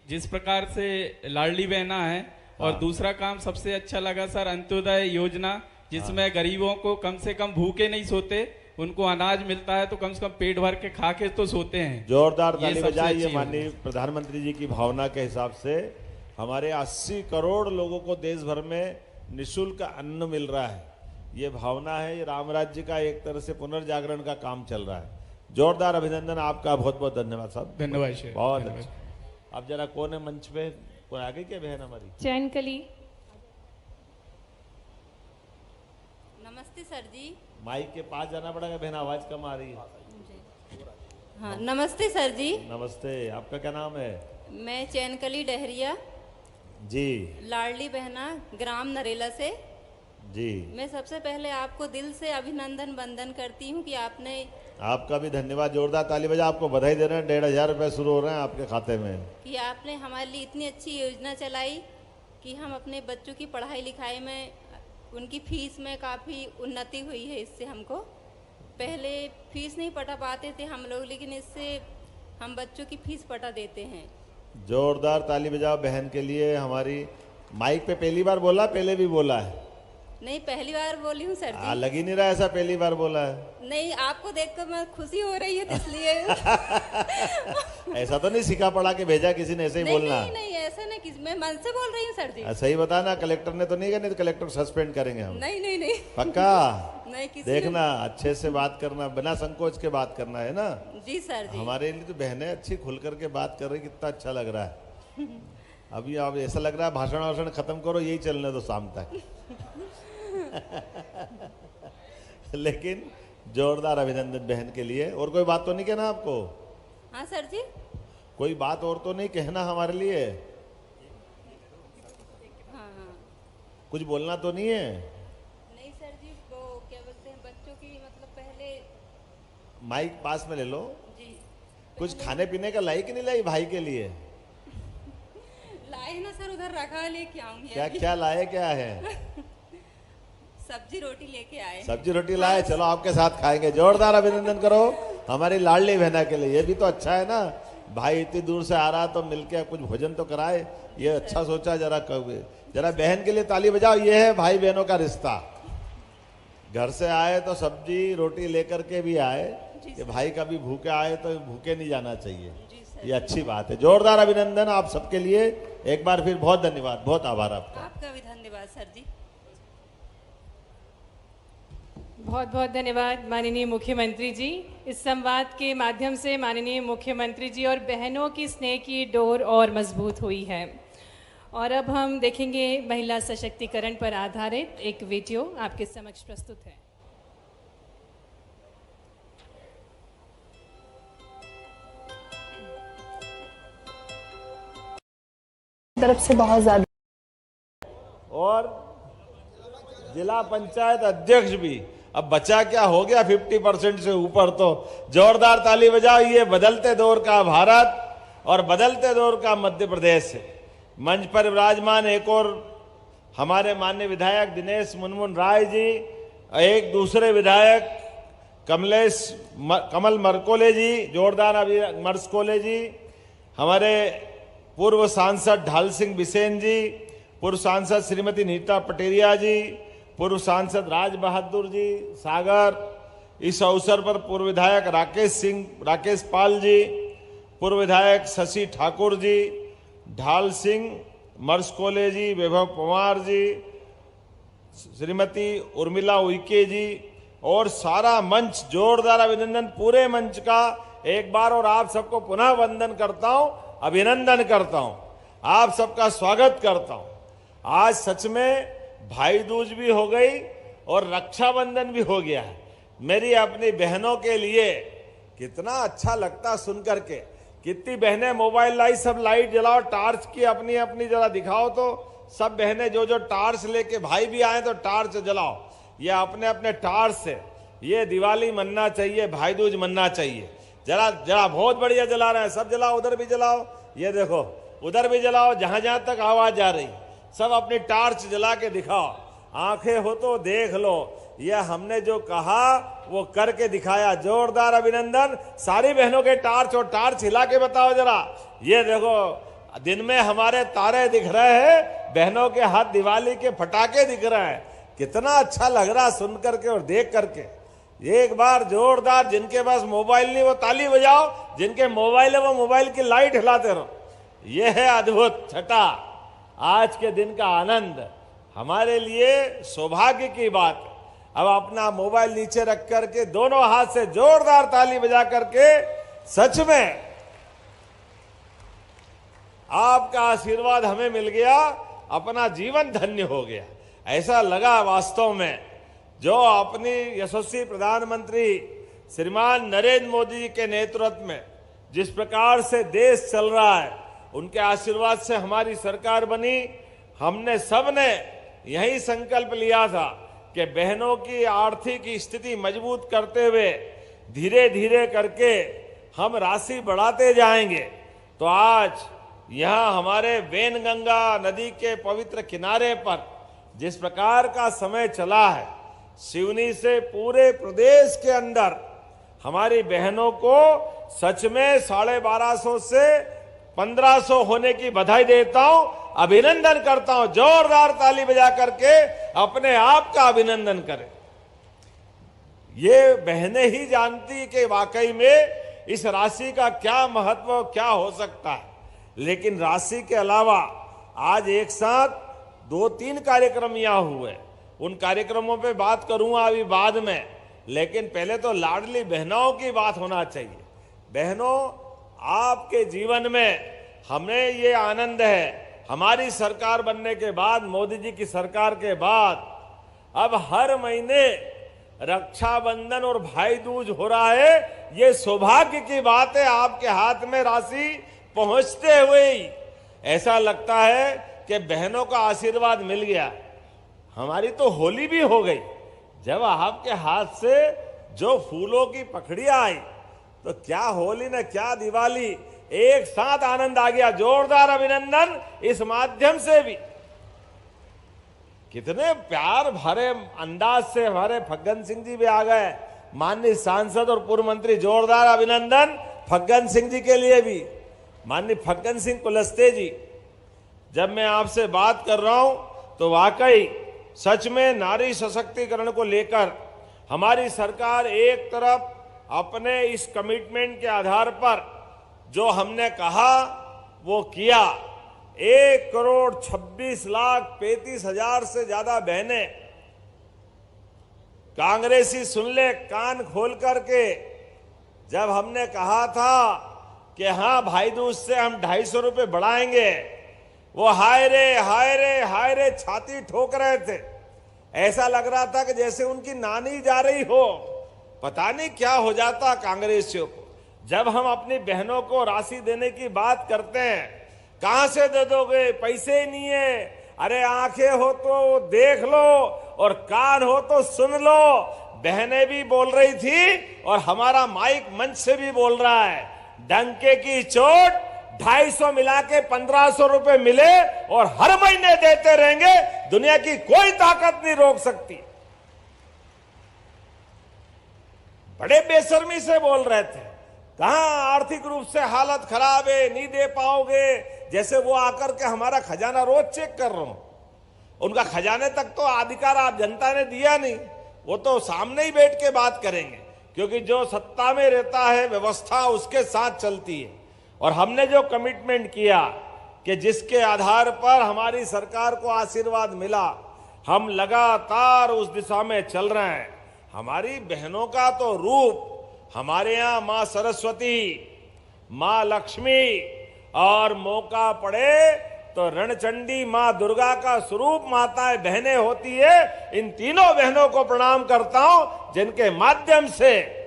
जिस प्रकार से लाडली बहना है और दूसरा काम सबसे अच्छा लगा सर अंत्योदय योजना, जिसमें गरीबों को कम से कम भूखे नहीं सोते, उनको अनाज मिलता है तो कम से कम पेट भर के खा के तो सोते हैं। जोरदार ताली बजाइए माननीय प्रधानमंत्री जी की भावना के हिसाब से। हमारे 80 करोड़ लोगों को देश भर में निःशुल्क अन्न मिल रहा है, ये भावना है, ये राम राज्य का एक तरह से पुनर्जागरण का काम चल रहा है। जोरदार अभिनंदन आपका, बहुत बहुत धन्यवाद साहब। धन्यवाद शेर, बहुत अच्छा। अब जरा कौन है मंच पे, कोई आ गई क्या बहन हमारी? चैन कली। नमस्ते सर जी। माइक के पास जाना पड़ेगा बहन, आवाज कम आ रही है। हाँ नमस्ते सर जी। नमस्ते, आपका क्या नाम है? मैं चैनकली डहरिया जी, लाडली बहना ग्राम नरेला से जी। मैं सबसे पहले आपको दिल से अभिनंदन वंदन करती हूँ कि आपने, आपका भी धन्यवाद, जोरदार ताली बजा। आपको बधाई दे रहे हैं, 1500 रुपये शुरू हो रहे हैं आपके खाते में। कि आपने हमारे लिए इतनी अच्छी योजना चलाई कि हम अपने बच्चों की पढ़ाई लिखाई में, उनकी फीस में काफ़ी उन्नति हुई है। इससे हमको पहले फीस नहीं पटा पाते थे हम लोग, लेकिन इससे हम बच्चों की फीस पटा देते हैं। जोरदार ताली बजाओ बहन के लिए। हमारी माइक पे पहली बार बोला, पहले भी बोला है? नहीं, पहली बार बोली हूँ सर जी। लग ही नहीं रहा ऐसा पहली बार बोला है। नहीं, आपको देखकर मैं खुशी हो रही है इसलिए। ऐसा तो नहीं सिखा पढ़ा के भेजा किसी ने, ऐसे ही बोलना? नहीं नहीं, ऐसा नहीं, मैं मन से बोल रही हूँ सर जी। सही बताना, कलेक्टर ने तो नहीं कहा, नहीं तो कलेक्टर सस्पेंड करेंगे हम। नहीं नहीं नहीं, पक्का? नहीं, देखना, अच्छे से बात करना, बिना संकोच के बात करना है ना। जी सर जी। हमारे लिए तो बहनें अच्छी खुल करके बात कर रही, कितना अच्छा लग रहा है। अभी अब ऐसा लग रहा है भाषण वाषण खत्म करो, यही चलने दो शाम तक। लेकिन जोरदार अभिनंदन बहन के लिए। और कोई बात तो नहीं कहना आपको? हाँ सर जी। कोई बात और तो नहीं कहना हमारे लिए? हाँ हाँ। कुछ बोलना तो नहीं है? नहीं सर जी, वो क्या बोलते हैं, बच्चों की मतलब पहले माइक पास में ले लो जी। कुछ खाने पीने का लाई कि नहीं लाई भाई के लिए? लाए ना सर, उधर रखा, लेके आऊंगी। क्या क्या लाए, क्या है? सब्जी रोटी लेके आए। सब्जी रोटी लाए, चलो आपके साथ खाएंगे। जोरदार अभिनंदन करो हमारी लाडली बहना के लिए। ये भी तो अच्छा है ना, भाई इतनी दूर से आ रहा तो मिलके कुछ भोजन तो कराए, ये अच्छा सोचा। जरा बहन के लिए ताली बजाओ। ये है भाई बहनों का रिश्ता। घर से आए तो सब्जी रोटी लेकर के भी आए, कि भाई कभी भूखे आए तो भूखे नहीं जाना चाहिए, ये अच्छी बात है। जोरदार अभिनंदन आप सबके लिए एक बार फिर। बहुत धन्यवाद, बहुत आभार आपका। आपका भी धन्यवाद सर जी। बहुत बहुत धन्यवाद माननीय मुख्यमंत्री जी। इस संवाद के माध्यम से माननीय मुख्यमंत्री जी और बहनों की स्नेह की डोर और मजबूत हुई है। और अब हम देखेंगे महिला सशक्तिकरण पर आधारित एक वीडियो आपके समक्ष प्रस्तुत है। तरफ से बहुत ज्यादा। और जिला पंचायत अध्यक्ष भी अब बचा क्या हो गया 50% से ऊपर। तो जोरदार ताली बजाओ। ये बदलते दौर का भारत और बदलते दौर का मध्य प्रदेश है। मंच पर विराजमान एक और हमारे माननीय विधायक दिनेश मुनमुन राय जी, एक दूसरे विधायक कमल मरकोले जी, जोरदार अभी मरकोले जी, हमारे पूर्व सांसद ढाल सिंह बिसेन जी, पूर्व सांसद श्रीमती नीता पटेरिया जी, पूर्व सांसद राज बहादुर जी सागर, इस अवसर पर पूर्व विधायक राकेश पाल जी, पूर्व विधायक शशि ठाकुर जी, ढाल सिंह मरकोले जी, वैभव पवार जी, श्रीमती उर्मिला उइके जी और सारा मंच। जोरदार अभिनंदन पूरे मंच का एक बार। और आप सबको पुनः वंदन करता हूं, अभिनंदन करता हूं, आप सबका स्वागत करता हूं। आज सच में भाई दूज भी हो गई और रक्षाबंधन भी हो गया है। मेरी अपनी बहनों के लिए कितना अच्छा लगता सुनकर के। कितनी बहनें मोबाइल लाई, सब लाइट जलाओ, टार्च की अपनी अपनी जरा दिखाओ। तो सब बहनें जो जो टार्च लेके, भाई भी आए तो टार्च जलाओ। ये अपने अपने टार्च से ये दिवाली मनना चाहिए, भाई दूज मनना चाहिए। जरा जरा बहुत बढ़िया जला रहे हैं, सब जलाओ, उधर भी जलाओ, ये देखो उधर भी जलाओ, जहां जहां तक आवाज जा रही सब अपनी टार्च जला के दिखाओ। आंखें हो तो देख लो, ये हमने जो कहा वो करके दिखाया। जोरदार अभिनंदन सारी बहनों के टार्च। और टार्च हिला के बताओ जरा, ये देखो दिन में हमारे तारे दिख रहे हैं, बहनों के हाथ दिवाली के पटाखे दिख रहे हैं। कितना अच्छा लग रहा सुन करके और देख करके। एक बार जोरदार, जिनके पास मोबाइल नहीं वो ताली बजाओ, जिनके मोबाइल है वो मोबाइल की लाइट हिलाते रहो। ये है अद्भुत छठा, आज के दिन का आनंद हमारे लिए सौभाग्य की बात। अब अपना मोबाइल नीचे रख करके दोनों हाथ से जोरदार ताली बजा करके सच में आपका आशीर्वाद हमें मिल गया, अपना जीवन धन्य हो गया। ऐसा लगा वास्तव में। जो अपनी यशस्वी प्रधानमंत्री श्रीमान नरेंद्र मोदी जी के नेतृत्व में जिस प्रकार से देश चल रहा है, उनके आशीर्वाद से हमारी सरकार बनी। हमने सबने यही संकल्प लिया था कि बहनों की आर्थिक स्थिति मजबूत करते हुए धीरे धीरे करके हम राशि बढ़ाते जाएंगे। तो आज यहाँ हमारे वेनगंगा नदी के पवित्र किनारे पर जिस प्रकार का समय चला है, सिवनी से पूरे प्रदेश के अंदर हमारी बहनों को सच में 1250 से 1500 होने की बधाई देता हूं, अभिनंदन करता हूं। जोरदार ताली बजा करके अपने आप का अभिनंदन करें। ये बहनें ही जानती कि वाकई में इस राशि का क्या महत्व, क्या हो सकता है। लेकिन राशि के अलावा आज एक साथ 2-3 कार्यक्रम यहाँ हुए। उन कार्यक्रमों पे बात करूंगा अभी बाद में, लेकिन पहले तो लाडली बहनों की बात होना चाहिए। बहनों, आपके जीवन में हमें ये आनंद है हमारी सरकार बनने के बाद, मोदी जी की सरकार के बाद अब हर महीने रक्षाबंधन और भाई दूज हो रहा है। ये सौभाग्य की बात है, आपके हाथ में राशि पहुंचते हुए ही ऐसा लगता है कि बहनों का आशीर्वाद मिल गया। हमारी तो होली भी हो गई, जब आपके हाथ से जो फूलों की पखड़ियां आई, तो क्या होली न क्या दिवाली, एक साथ आनंद आ गया। जोरदार अभिनंदन इस माध्यम से भी। कितने प्यार भरे अंदाज से हमारे फग्गन सिंह जी भी आ गए, माननीय सांसद और पूर्व मंत्री। जोरदार अभिनंदन फग्गन सिंह जी के लिए भी। माननीय फग्गन सिंह कुलस्ते जी, जब मैं आपसे बात कर रहा हूं तो वाकई सच में नारी सशक्तिकरण को लेकर हमारी सरकार एक तरफ अपने इस कमिटमेंट के आधार पर जो हमने कहा वो किया। 1,26,35,000 से ज्यादा बहनें, कांग्रेसी सुन ले कान खोल करके, जब हमने कहा था कि हाँ भाई दूज से हम 250 रुपये बढ़ाएंगे, वो हाय रे हाय रे हाय रे छाती ठोक रहे थे। ऐसा लग रहा था कि जैसे उनकी नानी जा रही हो। पता नहीं क्या हो जाता कांग्रेसियों को। जब हम अपनी बहनों को राशि देने की बात करते हैं, कहां से दे दोगे, पैसे ही नहीं है। अरे आंखें हो तो देख लो और कान हो तो सुन लो। बहनें भी बोल रही थी और हमारा माइक मंच से भी बोल रहा है, डंके की चोट 250 मिला के 1500 रुपए मिले और हर महीने देते रहेंगे, दुनिया की कोई ताकत नहीं रोक सकती। बड़े बेशर्मी से बोल रहे थे, कहां आर्थिक रूप से हालत खराब है, नहीं दे पाओगे, जैसे वो आकर के हमारा खजाना रोज चेक कर रहा हूं। उनका खजाने तक तो अधिकार आप जनता ने दिया नहीं, वो तो सामने ही बैठ के बात करेंगे, क्योंकि जो सत्ता में रहता है व्यवस्था उसके साथ चलती है। और हमने जो कमिटमेंट किया कि जिसके आधार पर हमारी सरकार को आशीर्वाद मिला, हम लगातार उस दिशा में चल रहे हैं। हमारी बहनों का तो रूप हमारे यहाँ मां सरस्वती, मां लक्ष्मी और मौका पड़े तो रणचंडी मां दुर्गा का स्वरूप माताएं बहनें होती है। इन तीनों बहनों को प्रणाम करता हूं, जिनके माध्यम से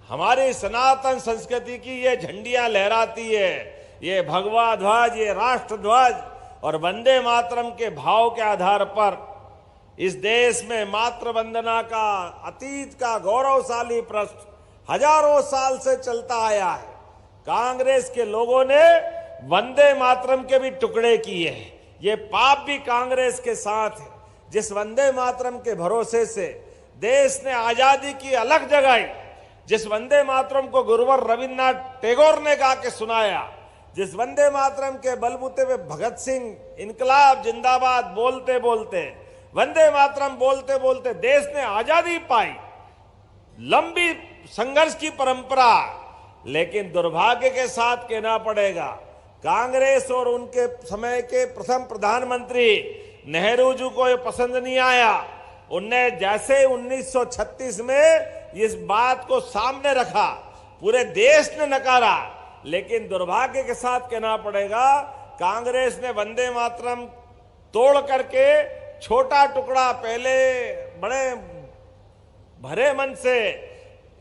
हमारी सनातन संस्कृति की ये झंडियां लहराती है। ये भगवा ध्वज, ये राष्ट्र ध्वज और वंदे मातरम के भाव के आधार पर इस देश में मातृ वंदना का अतीत का गौरवशाली पृष्ठ हजारों साल से चलता आया है। कांग्रेस के लोगों ने वंदे मातरम के भी टुकड़े किए हैं। ये पाप भी कांग्रेस के साथ है। जिस वंदे मातरम के भरोसे से देश ने आजादी की अलग जगाई, जिस वंदे मातरम को गुरुवर रविन्द्रनाथ टैगोर ने गा के सुनाया, जिस वंदे मातरम के बलबूते पे भगत सिंह इनकलाब जिंदाबाद बोलते बोलते, वंदे मातरम बोलते बोलते देश ने आजादी पाई। लंबी संघर्ष की परंपरा, लेकिन दुर्भाग्य के साथ कहना पड़ेगा, कांग्रेस और उनके समय के प्रथम प्रधानमंत्री नेहरू जी को ये पसंद नहीं आया। उनने जैसे 1936 में इस बात को सामने रखा, पूरे देश ने नकारा। लेकिन दुर्भाग्य के साथ कहना पड़ेगा, कांग्रेस ने वंदे मातरम तोड़ करके छोटा टुकड़ा, पहले बड़े भरे मन से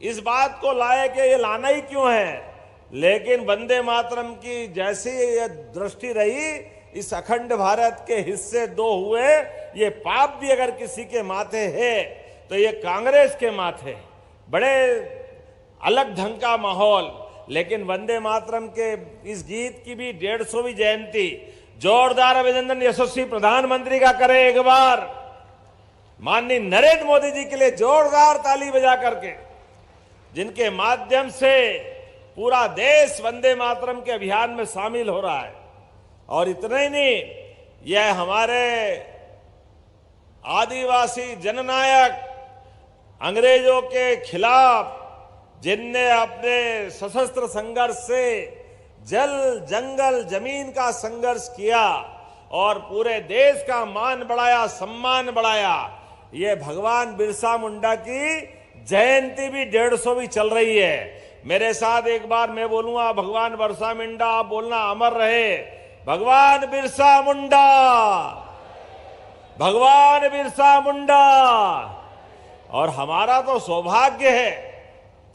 इस बात को लाए कि ये लाना ही क्यों है, लेकिन वंदे मातरम की जैसी ये दृष्टि रही, इस अखंड भारत के हिस्से दो हुए। ये पाप भी अगर किसी के माथे है तो ये कांग्रेस के माथे। बड़े अलग ढंग का माहौल, लेकिन वंदे मातरम के इस गीत की भी 150वीं जयंती। जोरदार अभिनंदन यशस्वी प्रधानमंत्री का करें एक बार, माननीय नरेंद्र मोदी जी के लिए जोरदार ताली बजा करके, जिनके माध्यम से पूरा देश वंदे मातरम के अभियान में शामिल हो रहा है। और इतना ही नहीं, यह हमारे आदिवासी जननायक अंग्रेजों के खिलाफ, जिनने अपने सशस्त्र संघर्ष से जल जंगल जमीन का संघर्ष किया और पूरे देश का मान बढ़ाया, सम्मान बढ़ाया, ये भगवान बिरसा मुंडा की जयंती भी 150वीं चल रही है। मेरे साथ एक बार मैं बोलूंगा, भगवान बिरसा मुंडा, आप बोलना अमर रहे। भगवान बिरसा मुंडा, भगवान बिरसा मुंडा। और हमारा तो सौभाग्य है,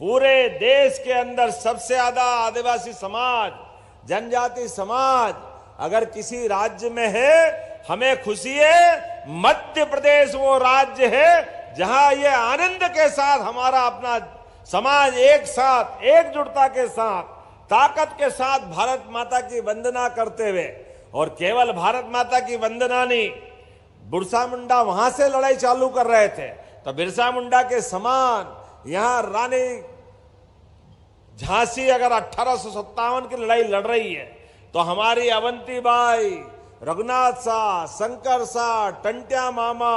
पूरे देश के अंदर सबसे ज्यादा आदिवासी समाज, जनजाति समाज अगर किसी राज्य में है, हमें खुशी है, मध्य प्रदेश वो राज्य है जहां ये आनंद के साथ हमारा अपना समाज एक साथ, एकजुटता के साथ, ताकत के साथ भारत माता की वंदना करते हुए, और केवल भारत माता की वंदना नहीं, बिरसा मुंडा वहां से लड़ाई चालू कर रहे थे, तो बिरसा मुंडा के समान यहां रानी झांसी अगर 1857 की लड़ाई लड़ रही है, तो हमारी अवंतीबाई, रघुनाथ शाह, शंकर शाह, टंट्या मामा,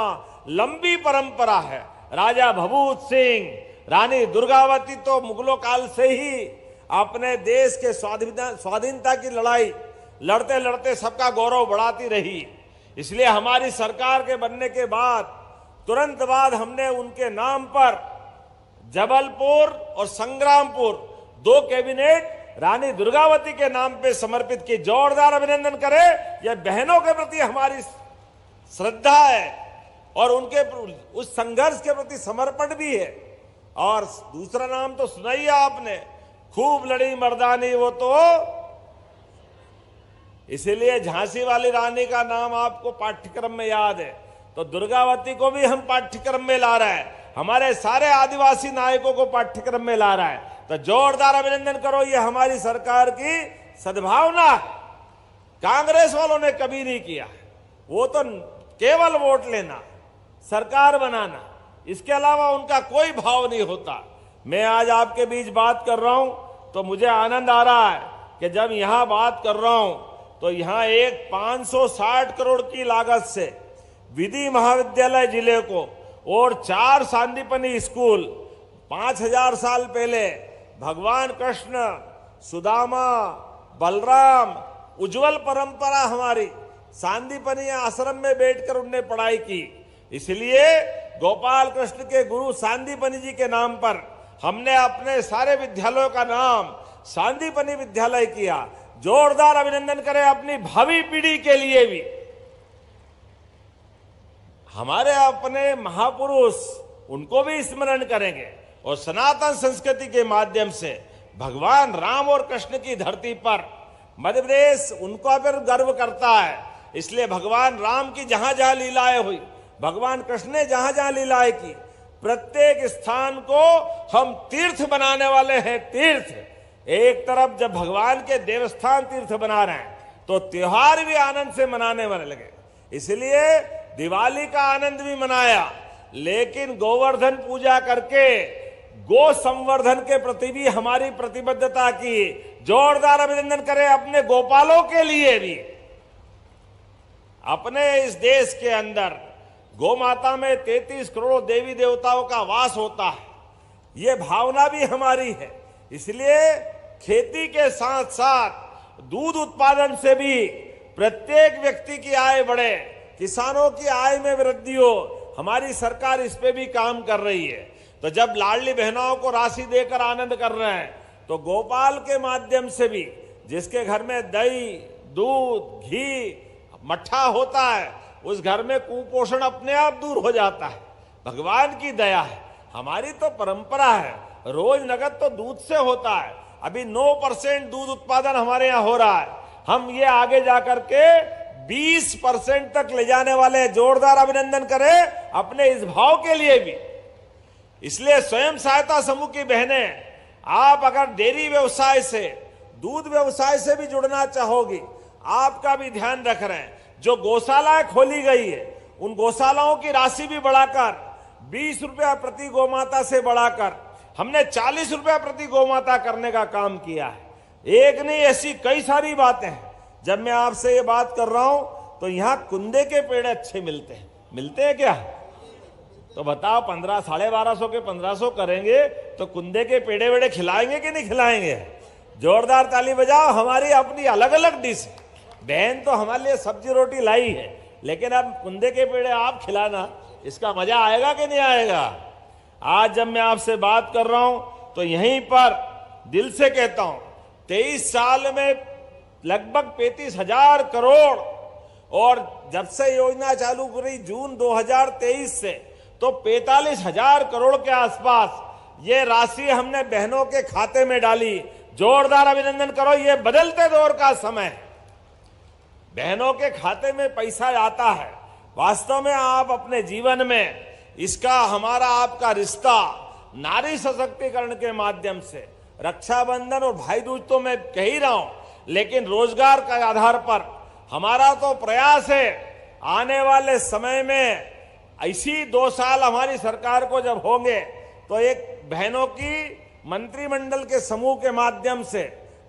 लंबी परंपरा है। राजा भभूत सिंह, रानी दुर्गावती तो मुगलों काल से ही अपने देश के स्वाधीनता की लड़ाई लड़ते लड़ते सबका गौरव बढ़ाती रही। इसलिए हमारी सरकार के बनने के बाद तुरंत बाद हमने उनके नाम पर जबलपुर और संग्रामपुर 2 कैबिनेट रानी दुर्गावती के नाम पे समर्पित की। जोरदार अभिनंदन करें। यह बहनों के प्रति हमारी श्रद्धा है और उनके उस संघर्ष के प्रति समर्पण भी है। और दूसरा नाम तो सुनाई आपने, खूब लड़ी मर्दानी वो तो, इसीलिए झांसी वाली रानी का नाम आपको पाठ्यक्रम में याद है, तो दुर्गावती को भी हम पाठ्यक्रम में ला रहे हैं, हमारे सारे आदिवासी नायकों को पाठ्यक्रम में ला रहा है। तो जोरदार अभिनंदन करो, ये हमारी सरकार की सद्भावना कांग्रेस वालों ने कभी नहीं किया। वो तो केवल वोट लेना, सरकार बनाना, इसके अलावा उनका कोई भाव नहीं होता। मैं आज आपके बीच बात कर रहा हूं तो मुझे आनंद आ रहा है कि जब यहां बात कर रहा हूं तो यहां एक 560 करोड़ की लागत से विधि महाविद्यालय जिले को और 4 सांदीपनी स्कूल 5000 साल पहले भगवान कृष्ण, सुदामा, बलराम, उज्जवल परंपरा हमारी सांदीपनी आश्रम में बैठकर उनने पढ़ाई की। इसलिए गोपाल कृष्ण के गुरु सांदीपनी जी के नाम पर हमने अपने सारे विद्यालयों का नाम सांदीपनी विद्यालय किया। जोरदार अभिनंदन करें अपनी भावी पीढ़ी के लिए भी। हमारे अपने महापुरुष, उनको भी स्मरण करेंगे और सनातन संस्कृति के माध्यम से भगवान राम और कृष्ण की धरती पर मध्य प्रदेश उनको पर गर्व करता है। इसलिए भगवान राम की जहां जहां लीलाएं हुई, भगवान कृष्ण ने जहां जहां लीलाएं की, प्रत्येक स्थान को हम तीर्थ बनाने वाले हैं। तीर्थ एक तरफ जब भगवान के देवस्थान तीर्थ बना रहे हैं तो त्योहार भी आनंद से मनाने वाले लगे। इसलिए दिवाली का आनंद भी मनाया, लेकिन गोवर्धन पूजा करके गो संवर्धन के प्रति भी हमारी प्रतिबद्धता की। जोरदार अभिनंदन करें अपने गोपालों के लिए भी। अपने इस देश के अंदर गौ माता में 33 करोड़ देवी देवताओं का वास होता है, ये भावना भी हमारी है। इसलिए खेती के साथ साथ दूध उत्पादन से भी प्रत्येक व्यक्ति की आय बढ़े, किसानों की आय में वृद्धि हो, हमारी सरकार इस पे भी काम कर रही है। तो जब लाडली बहनों को राशि देकर आनंद कर रहे हैं, तो गोपाल के माध्यम से भी जिसके घर में दही, दूध, घी, मट्ठा होता है, उस घर में कुपोषण अपने आप दूर हो जाता है। भगवान की दया है। हमारी तो परंपरा है, रोज नगद तो दूध से होता है। अभी 9% दूध उत्पादन हमारे यहाँ हो रहा है। हम ये आगे जाकर के 20% तक ले जाने वाले। जोरदार अभिनंदन करें अपने इस भाव के लिए भी। इसलिए स्वयं सहायता समूह की बहनें, आप अगर डेयरी व्यवसाय से, दूध व्यवसाय से भी जुड़ना चाहोगी, आपका भी ध्यान रख रहे हैं। जो गौशालाएं खोली गई है, उन गौशालाओं की राशि भी बढ़ाकर 20 रुपया प्रति गौमाता से बढ़ाकर हमने 40 रुपया प्रति गौमाता करने का काम किया है। एक नहीं, ऐसी कई सारी बातें हैं। जब मैं आपसे ये बात कर रहा हूं तो यहां कुंदे के पेड़ अच्छे मिलते हैं। मिलते हैं क्या? तो बताओ, 1250 के 1500 करेंगे तो कुंदे के पेड़े वेड़े खिलाएंगे कि नहीं खिलाएंगे? जोरदार ताली बजाओ। हमारी अपनी अलग अलग डिश। बहन तो हमारे लिए सब्जी रोटी लाई है, लेकिन अब कुंदे के पेड़े आप खिलाना, इसका मजा आएगा कि नहीं आएगा? आज जब मैं आपसे बात कर रहा हूं तो यहीं पर दिल से कहता हूं, 23 साल में लगभग 35,000 करोड़, और जब से योजना चालू करी जून 2023 से, तो 45,000 करोड़ के आसपास ये राशि हमने बहनों के खाते में डाली। जोरदार अभिनंदन करो, ये बदलते दौर का समय है, बहनों के खाते में पैसा आता है। वास्तव में आप अपने जीवन में इसका हमारा आपका रिश्ता नारी सशक्तिकरण के माध्यम से, रक्षाबंधन और भाई दूज तो मैं कह ही रहा हूं, लेकिन रोजगार के आधार पर हमारा तो प्रयास है आने वाले समय में ऐसी 2 साल हमारी सरकार को जब होंगे तो एक बहनों की मंत्रिमंडल के समूह के माध्यम से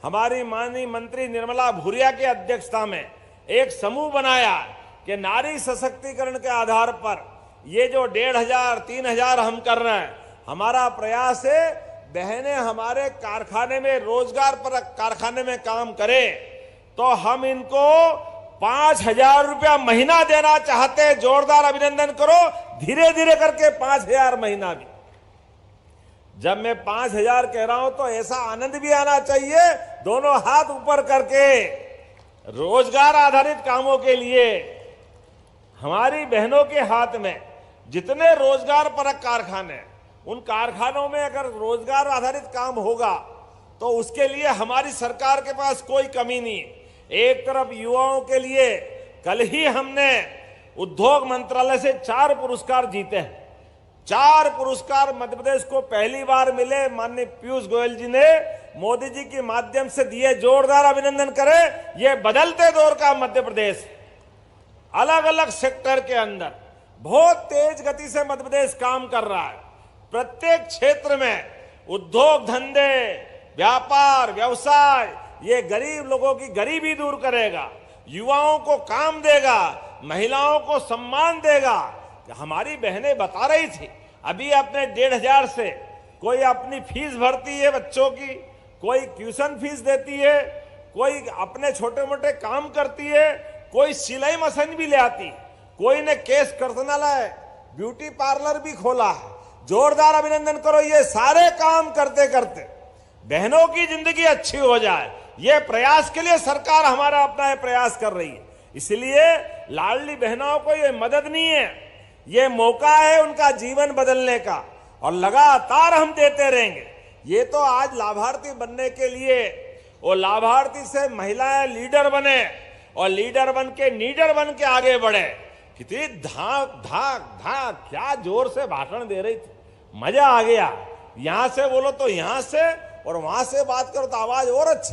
हमारी माननीय मंत्री निर्मला भूरिया की अध्यक्षता में एक समूह बनाया कि नारी सशक्तिकरण के आधार पर ये जो 1,500 3,000 हम कर रहे हैं, हमारा प्रयास है बहनें हमारे कारखाने में रोजगार पर कारखाने में काम करें तो हम इनको 5,000 रुपया महीना देना चाहते। जोरदार अभिनंदन करो, धीरे धीरे करके 5,000 महीना भी। जब मैं 5,000 कह रहा हूं तो ऐसा आनंद भी आना चाहिए, दोनों हाथ ऊपर करके रोजगार आधारित कामों के लिए हमारी बहनों के हाथ में जितने रोजगार परक कारखाने, उन कारखानों में अगर रोजगार आधारित काम होगा तो उसके लिए हमारी सरकार के पास कोई कमी नहीं। एक तरफ युवाओं के लिए कल ही हमने उद्योग मंत्रालय से 4 पुरस्कार जीते हैं। 4 पुरस्कार मध्य प्रदेश को पहली बार मिले, माननीय पीयूष गोयल जी ने मोदी जी के माध्यम से दिए। जोरदार अभिनंदन करें, यह बदलते दौर का मध्य प्रदेश। अलग अलग सेक्टर के अंदर बहुत तेज गति से मध्य प्रदेश काम कर रहा है। प्रत्येक क्षेत्र में उद्योग धंधे, व्यापार, व्यवसाय, ये गरीब लोगों की गरीबी दूर करेगा, युवाओं को काम देगा, महिलाओं को सम्मान देगा। हमारी बहनें बता रही थी अभी अपने 1,500 से कोई अपनी फीस भरती है बच्चों की, कोई ट्यूशन फीस देती है, कोई अपने छोटे मोटे काम करती है, कोई सिलाई मशीन भी ले आती, कोई ने केस कर्तनालय, ब्यूटी पार्लर भी खोला है। जोरदार अभिनंदन करो, ये सारे काम करते करते बहनों की जिंदगी अच्छी हो जाए, ये प्रयास के लिए सरकार हमारा अपना ये प्रयास कर रही है। इसलिए लाडली बहनों को ये मदद नहीं है, ये मौका है उनका जीवन बदलने का, और लगातार हम देते रहेंगे। ये तो आज लाभार्थी बनने के लिए, और लाभार्थी से महिलाएं लीडर बने, और लीडर बन के नीडर बन के आगे बढ़े। कितनी धाक धाक धाक, क्या जोर से भाषण दे रही थी, मजा आ गया। यहां से बोलो तो यहां से, और वहां से बात करो तो आवाज और अच्छी